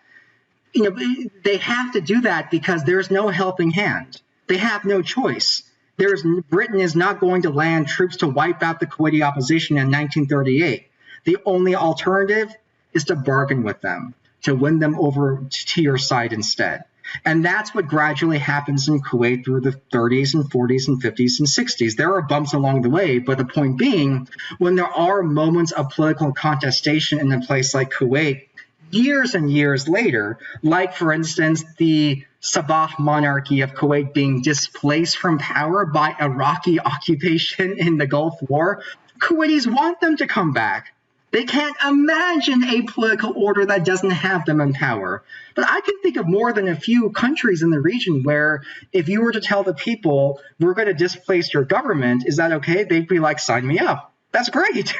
they have to do that because there's no helping hand. They have no choice. Britain is not going to land troops to wipe out the Kuwaiti opposition in 1938. The only alternative is to bargain with them, to win them over to your side instead. And that's what gradually happens in Kuwait through the 30s and 40s and 50s and 60s. There are bumps along the way, but the point being, when there are moments of political contestation in a place like Kuwait, years and years later, like, for instance, the Sabah monarchy of Kuwait being displaced from power by Iraqi occupation in the Gulf War, Kuwaitis want them to come back. They can't imagine a political order that doesn't have them in power. But I can think of more than a few countries in the region where if you were to tell the people, we're going to displace your government, is that okay? They'd be like, sign me up. That's great.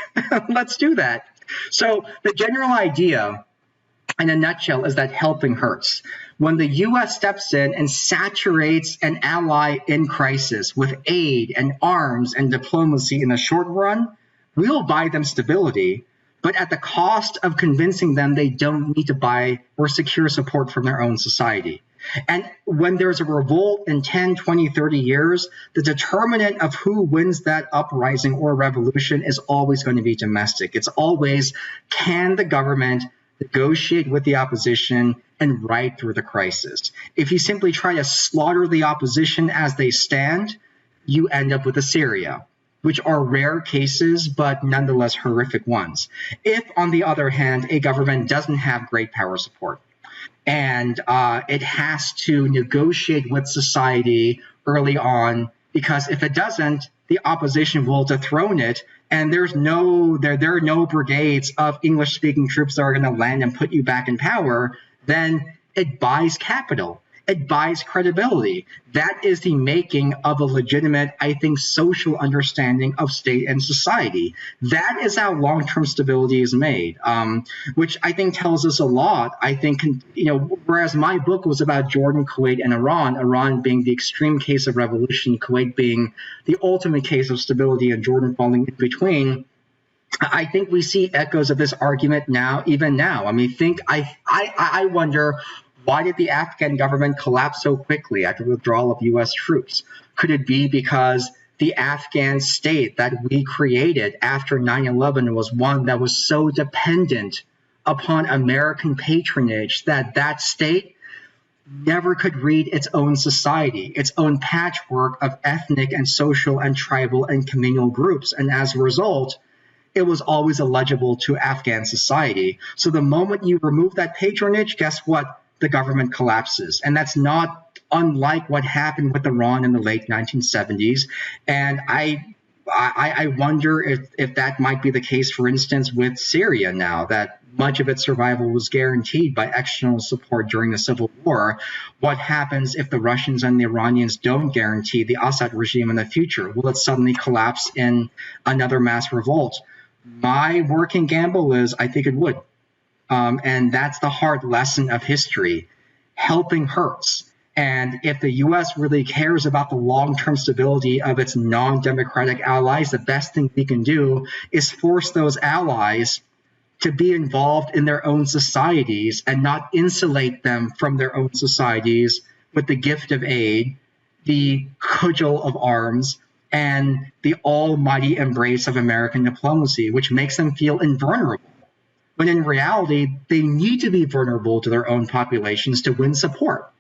Let's do that. So the general idea, in a nutshell, is that helping hurts. When the U.S. steps in and saturates an ally in crisis with aid and arms and diplomacy in the short run, we'll buy them stability, but at the cost of convincing them they don't need to buy or secure support from their own society. And when there's a revolt in 10, 20, 30 years, the determinant of who wins that uprising or revolution is always going to be domestic. It's always, can the government negotiate with the opposition and ride through the crisis? If you simply try to slaughter the opposition as they stand, you end up with Assyria, which are rare cases, but nonetheless horrific ones. If, on the other hand, a government doesn't have great power support and it has to negotiate with society early on, because if it doesn't, the opposition will dethrone it, and there are no brigades of English-speaking troops that are going to land and put you back in power, then it buys capital. It buys credibility. That is the making of a legitimate, I think, social understanding of state and society. That is how long-term stability is made, which I think tells us a lot. I think, whereas my book was about Jordan, Kuwait, and Iran being the extreme case of revolution, Kuwait being the ultimate case of stability, and Jordan falling in between, I think we see echoes of this argument even now. I mean, I wonder, why did the Afghan government collapse so quickly after the withdrawal of U.S. troops? Could it be because the Afghan state that we created after 9/11 was one that was so dependent upon American patronage that that state never could read its own society, its own patchwork of ethnic and social and tribal and communal groups? And as a result, it was always illegible to Afghan society. So the moment you remove that patronage, guess what? The government collapses. And that's not unlike what happened with Iran in the late 1970s. And I wonder if that might be the case, for instance, with Syria now, that much of its survival was guaranteed by external support during the civil war. What happens if the Russians and the Iranians don't guarantee the Assad regime in the future? Will it suddenly collapse in another mass revolt? My working gamble is I think it would. And that's the hard lesson of history. Helping hurts. And if the U.S. really cares about the long-term stability of its non-democratic allies, the best thing we can do is force those allies to be involved in their own societies and not insulate them from their own societies with the gift of aid, the cudgel of arms, and the almighty embrace of American diplomacy, which makes them feel invulnerable. When in reality, they need to be vulnerable to their own populations to win support.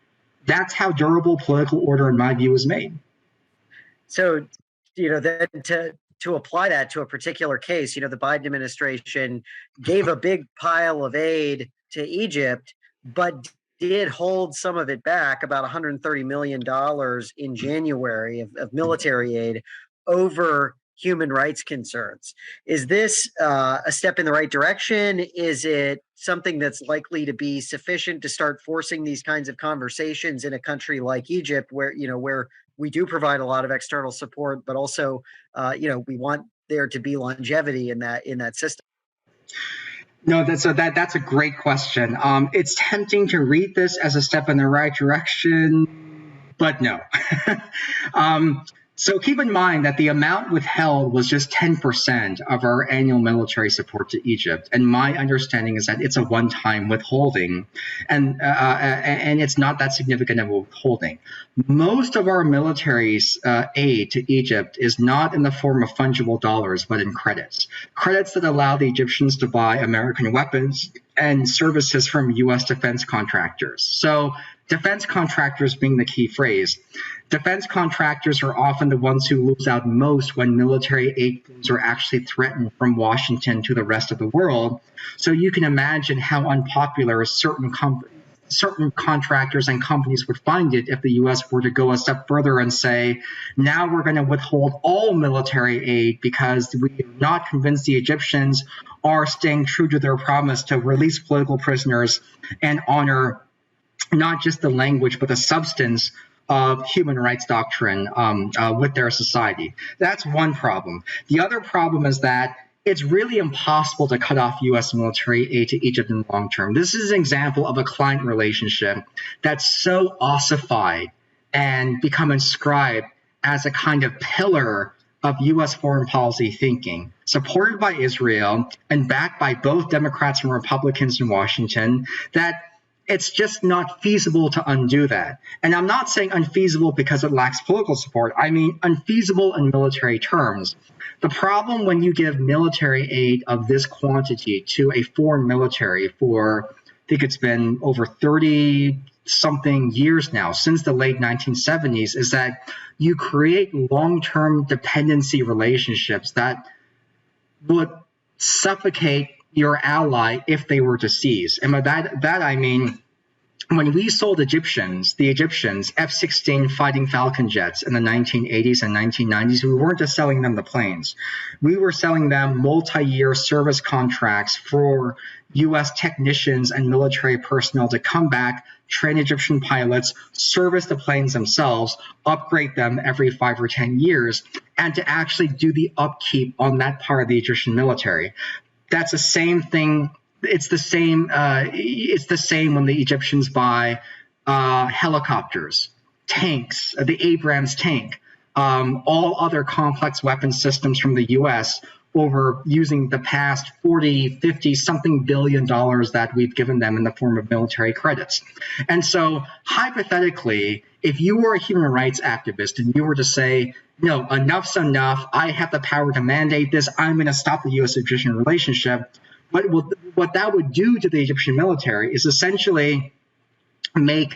That's how durable political order, in my view, is made. So, then to apply that to a particular case, the Biden administration gave a big pile of aid to Egypt, but did hold some of it back, about $130 million in January of military aid over human rights concerns. Is this a step in the right direction? Is it something that's likely to be sufficient to start forcing these kinds of conversations in a country like Egypt, where we do provide a lot of external support, but also we want there to be longevity in that system? No, that's a great question. It's tempting to read this as a step in the right direction, but no. So keep in mind that the amount withheld was just 10% of our annual military support to Egypt. And my understanding is that it's a one-time withholding, and it's not that significant of a withholding. Most of our military's aid to Egypt is not in the form of fungible dollars, but in credits. Credits that allow the Egyptians to buy American weapons and services from U.S. defense contractors. So defense contractors being the key phrase. Defense contractors are often the ones who lose out most when military aid flows are actually threatened from Washington to the rest of the world. So you can imagine how unpopular certain contractors and companies would find it if the U.S. were to go a step further and say, now we're going to withhold all military aid because we are not convinced the Egyptians are staying true to their promise to release political prisoners and honor not just the language, but the substance of human rights doctrine with their society. That's one problem. The other problem is that it's really impossible to cut off U.S. military aid to Egypt in the long term. This is an example of a client relationship that's so ossified and become inscribed as a kind of pillar of U.S. foreign policy thinking, supported by Israel and backed by both Democrats and Republicans in Washington, that it's just not feasible to undo that. And I'm not saying unfeasible because it lacks political support. I mean unfeasible in military terms. The problem when you give military aid of this quantity to a foreign military for, I think it's been over 30-something years now, since the late 1970s, is that you create long-term dependency relationships that would suffocate your ally if they were to seize. And by that I mean, when we sold the Egyptians F-16 fighting Falcon jets in the 1980s and 1990s, we weren't just selling them the planes. We were selling them multi-year service contracts for U.S. technicians and military personnel to come back, train Egyptian pilots, service the planes themselves, upgrade them every 5 or 10 years, and to actually do the upkeep on that part of the Egyptian military. That's the same thing. It's the same when the Egyptians buy helicopters, tanks, the Abrams tank, all other complex weapon systems from the U.S. over using the past 40, 50 something billion dollars that we've given them in the form of military credits. And so hypothetically, if you were a human rights activist and you were to say, no, enough's enough, I have the power to mandate this, I'm going to stop the U.S.-Egyptian relationship, what that would do to the Egyptian military is essentially make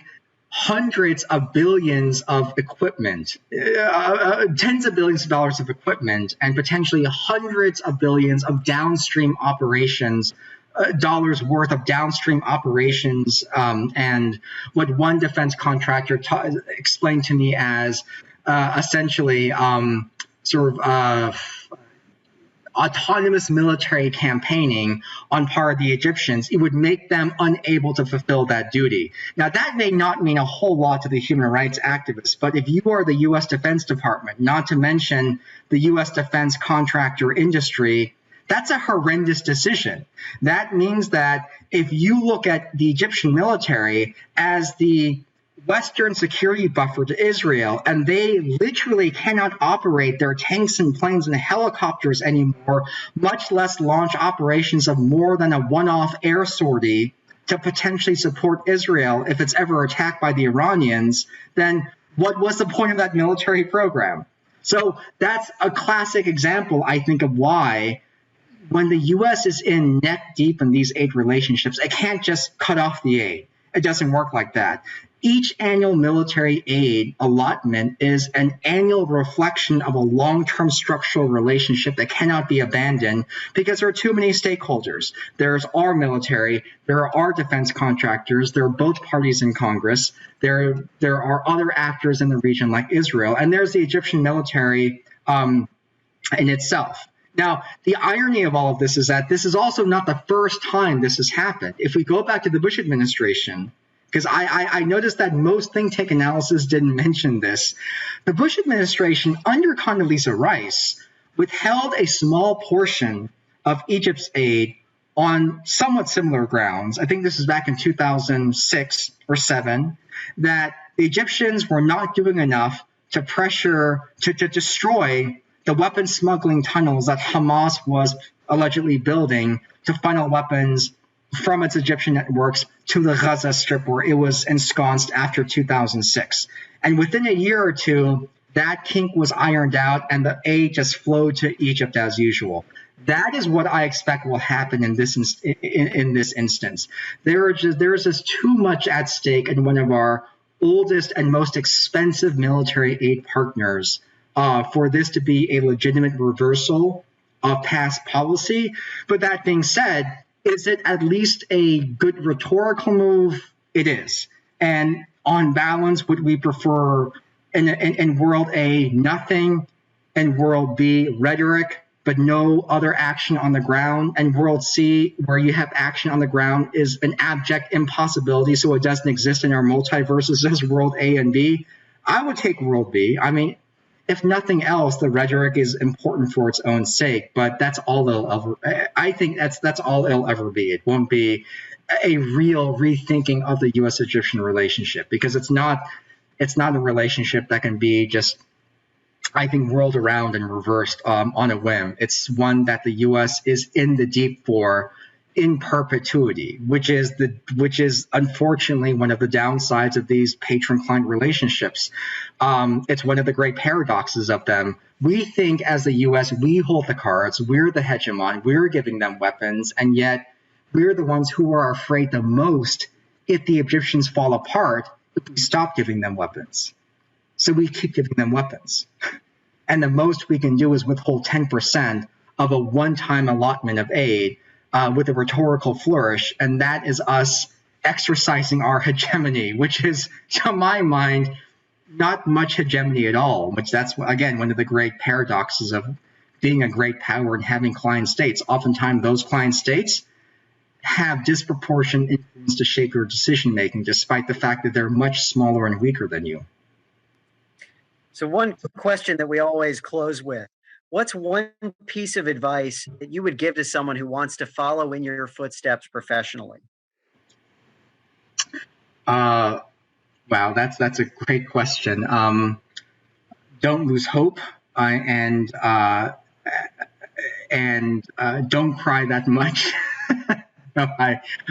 hundreds of billions of equipment, tens of billions of dollars of equipment, and potentially hundreds of billions of downstream operations, dollars worth of downstream operations, and what one defense contractor explained to me as essentially autonomous military campaigning on part of the Egyptians. It would make them unable to fulfill that duty. Now, that may not mean a whole lot to the human rights activists, but if you are the U.S. Defense Department, not to mention the U.S. defense contractor industry, That's a horrendous decision. That means that if you look at the Egyptian military as the Western security buffer to Israel, and they literally cannot operate their tanks and planes and helicopters anymore, much less launch operations of more than a one-off air sortie to potentially support Israel if it's ever attacked by the Iranians, then what was the point of that military program? So that's a classic example, I think, of why when the U.S. is in neck deep in these aid relationships, it can't just cut off the aid. It doesn't work like that. Each annual military aid allotment is an annual reflection of a long-term structural relationship that cannot be abandoned because there are too many stakeholders. There's our military, there are our defense contractors, there are both parties in Congress, there are other actors in the region like Israel, and there's the Egyptian military in itself. Now, the irony of all of this is that this is also not the first time this has happened. If we go back to the Bush administration, because I noticed that most think tank analysis didn't mention this. The Bush administration, under Condoleezza Rice, withheld a small portion of Egypt's aid on somewhat similar grounds. I think this is back in 2006 or 7, that the Egyptians were not doing enough to destroy the weapon smuggling tunnels that Hamas was allegedly building to funnel weapons from its Egyptian networks to the Gaza Strip, where it was ensconced after 2006. And within a year or two, that kink was ironed out and the aid just flowed to Egypt as usual. That is what I expect will happen in this instance. There is just too much at stake in one of our oldest and most expensive military aid partners for this to be a legitimate reversal of past policy. But that being said, is it at least a good rhetorical move? It is. And on balance, would we prefer in World A, nothing, and World B, rhetoric, but no other action on the ground, and World C, where you have action on the ground, is an abject impossibility, so it doesn't exist in our multiverses as World A and B? I would take World B. I mean, if nothing else, the rhetoric is important for its own sake, but that's all it'll ever. I think that's all it'll ever be. It won't be a real rethinking of the U.S.-Egyptian relationship, because it's not a relationship that can be just, I think, whirled around and reversed on a whim. It's one that the U.S. is in the deep for in perpetuity, which is unfortunately one of the downsides of these patron-client relationships. It's one of the great paradoxes of them. We think as the U.S., we hold the cards, we're the hegemon, we're giving them weapons, and yet we're the ones who are afraid the most if the Egyptians fall apart, if we stop giving them weapons. So we keep giving them weapons. And the most we can do is withhold 10% of a one-time allotment of aid with a rhetorical flourish, and that is us exercising our hegemony, which is, to my mind, not much hegemony at all, which that's, again, one of the great paradoxes of being a great power and having client states. Oftentimes, those client states have disproportionate influence to shape your decision-making, despite the fact that they're much smaller and weaker than you. So one question that we always close with: what's one piece of advice that you would give to someone who wants to follow in your footsteps professionally? Wow, that's a great question. Don't lose hope, and don't cry that much. No,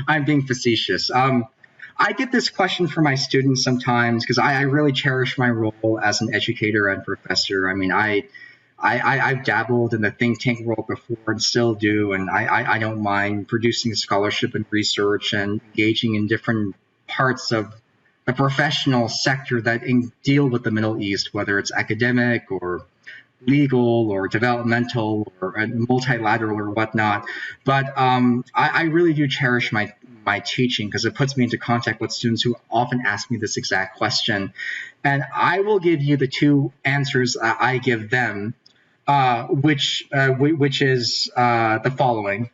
I'm being facetious. I get this question from my students sometimes because I really cherish my role as an educator and professor. I mean, I've dabbled in the think tank world before and still do, and I don't mind producing scholarship and research and engaging in different parts of the professional sector that deal with the Middle East, whether it's academic or legal or developmental or multilateral or whatnot. But I really do cherish my teaching because it puts me into contact with students who often ask me this exact question. And I will give you the two answers I give them, which is the following.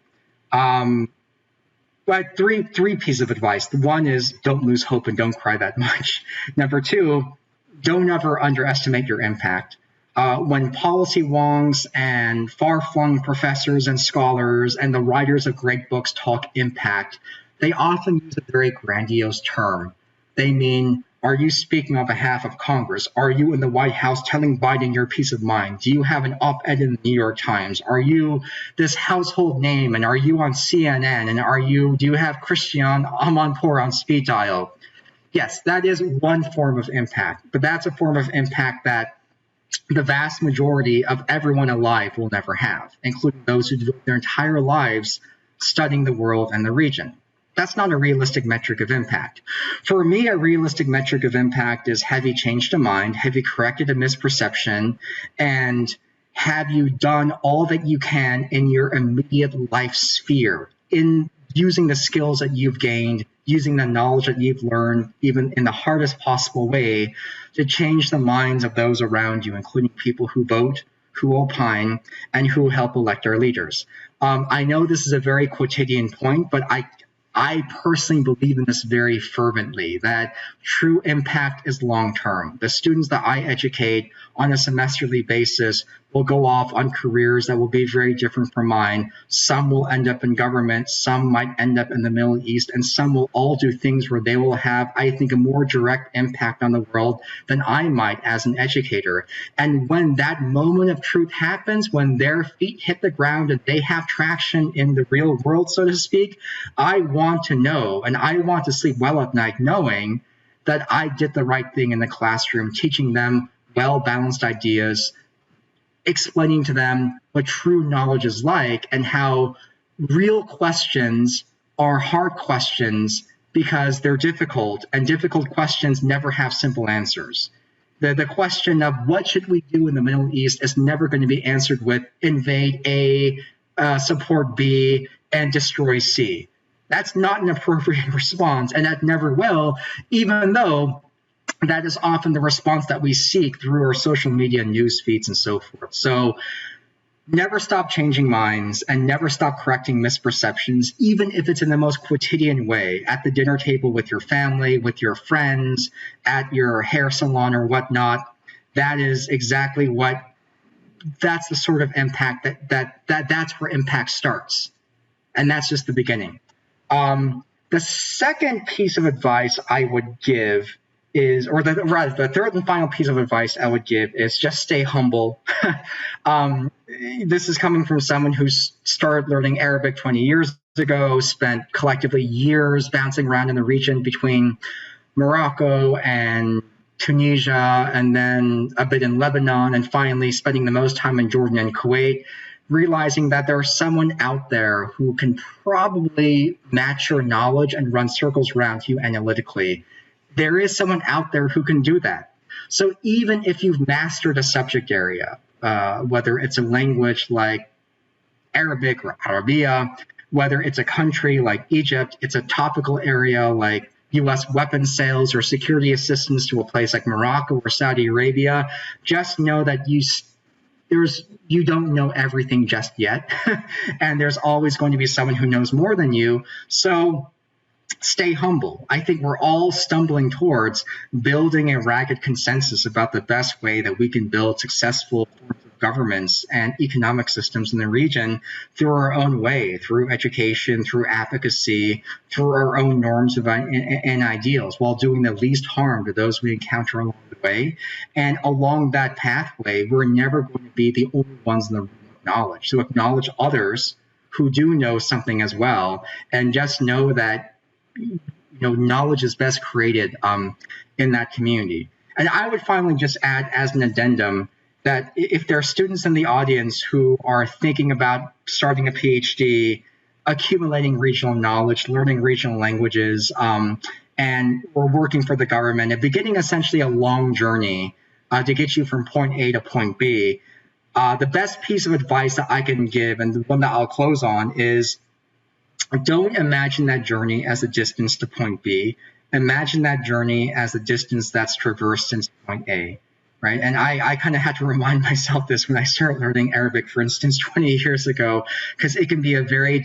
But three pieces of advice. The one is don't lose hope and don't cry that much. Number two, don't ever underestimate your impact. when policy wongs and far-flung professors and scholars and the writers of great books talk impact, they often use a very grandiose term. They mean, are you speaking on behalf of Congress? Are you in the White House telling Biden your peace of mind? Do you have an op-ed in the New York Times? Are you this household name? And are you on CNN? And do you have Christian Amanpour on speed dial? Yes, that is one form of impact, but that's a form of impact that the vast majority of everyone alive will never have, including those who devote their entire lives studying the world and the region. That's not a realistic metric of impact. For me, a realistic metric of impact is have you changed a mind, have you corrected a misperception, and have you done all that you can in your immediate life sphere in using the skills that you've gained, using the knowledge that you've learned, even in the hardest possible way, to change the minds of those around you, including people who vote, who opine, and who help elect our leaders. I know this is a very quotidian point, but I personally believe in this very fervently, that true impact is long-term. The students that I educate on a semesterly basis will go off on careers that will be very different from mine. Some will end up in government, some might end up in the Middle East, and some will all do things where they will have, I think, a more direct impact on the world than I might as an educator. And when that moment of truth happens, when their feet hit the ground and they have traction in the real world, so to speak, I want to know, and I want to sleep well at night knowing that I did the right thing in the classroom, teaching them well-balanced ideas, explaining to them what true knowledge is like and how real questions are hard questions because they're difficult, and difficult questions never have simple answers. The question of what should we do in the Middle East is never going to be answered with invade A, support B, and destroy C. That's not an appropriate response, and that never will, even though that is often the response that we seek through our social media news feeds and so forth. So never stop changing minds and never stop correcting misperceptions, even if it's in the most quotidian way, at the dinner table with your family, with your friends, at your hair salon or whatnot. That is exactly that's the sort of impact that's where impact starts. And that's just the beginning. The second piece of advice I would give is, or the third and final piece of advice I would give is just stay humble. This is coming from someone who started learning Arabic 20 years ago, spent collectively years bouncing around in the region between Morocco and Tunisia, and then a bit in Lebanon, and finally spending the most time in Jordan and Kuwait, realizing that there's someone out there who can probably match your knowledge and run circles around you analytically. There is someone out there who can do that. So even if you've mastered a subject area, whether it's a language like Arabic or Arabia, whether it's a country like Egypt, it's a topical area like U.S. weapons sales or security assistance to a place like Morocco or Saudi Arabia, just know that you don't know everything just yet. And there's always going to be someone who knows more than you. So stay humble. I think we're all stumbling towards building a ragged consensus about the best way that we can build successful forms of governments and economic systems in the region through our own way, through education, through advocacy, through our own norms and ideals, while doing the least harm to those we encounter along the way. And along that pathway, we're never going to be the only ones in the room of knowledge. So acknowledge others who do know something as well, and just know that knowledge is best created in that community. And I would finally just add as an addendum that if there are students in the audience who are thinking about starting a PhD, accumulating regional knowledge, learning regional languages, and or working for the government, and beginning essentially a long journey to get you from point A to point B, the best piece of advice that I can give, and the one that I'll close on, is don't imagine that journey as a distance to point B. Imagine that journey as a distance that's traversed since point A, right? And I kind of had to remind myself this when I started learning Arabic, for instance, 20 years ago, because it can be a very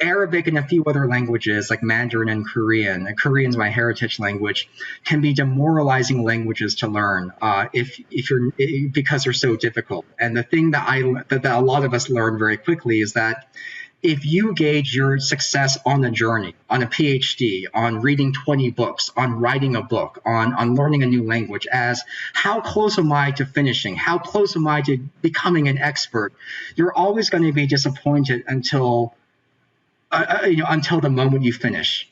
Arabic and a few other languages like Mandarin and Korean. And Korean's my heritage language, can be demoralizing languages to learn because they're so difficult. And the thing that a lot of us learn very quickly is that if you gauge your success on a journey, on a PhD, on reading 20 books, on writing a book, on learning a new language as how close am I to finishing, how close am I to becoming an expert, you're always going to be disappointed until the moment you finish.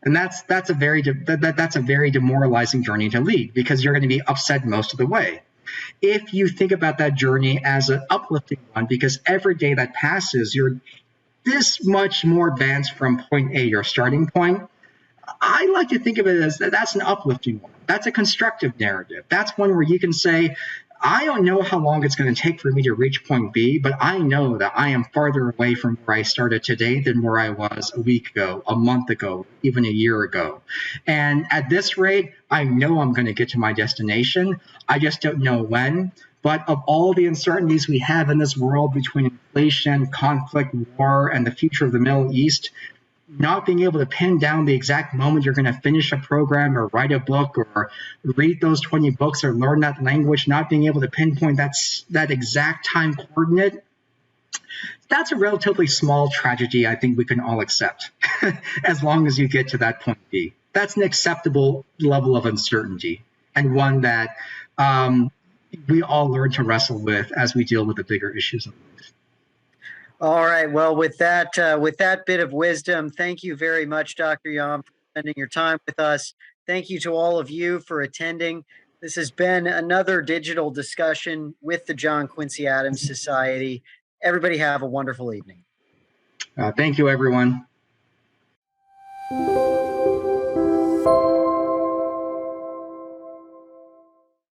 And that's a very demoralizing journey to lead, because you're going to be upset most of the way. If you think about that journey as an uplifting one, because every day that passes, you're this much more advanced from point A, your starting point, I like to think of it as that's an uplifting one. That's a constructive narrative. That's one where you can say, I don't know how long it's going to take for me to reach point B, but I know that I am farther away from where I started today than where I was a week ago, a month ago, even a year ago. And at this rate, I know I'm going to get to my destination. I just don't know when. But of all the uncertainties we have in this world between inflation, conflict, war, and the future of the Middle East, not being able to pin down the exact moment you're going to finish a program or write a book or read those 20 books or learn that language, not being able to pinpoint that exact time coordinate, that's a relatively small tragedy I think we can all accept as long as you get to that point B. That's an acceptable level of uncertainty, and one that we all learn to wrestle with as we deal with the bigger issues of life. All right. Well, with that bit of wisdom, thank you very much, Dr. Yom, for spending your time with us. Thank you to all of you for attending. This has been another digital discussion with the John Quincy Adams Society. Everybody have a wonderful evening. Thank you, everyone.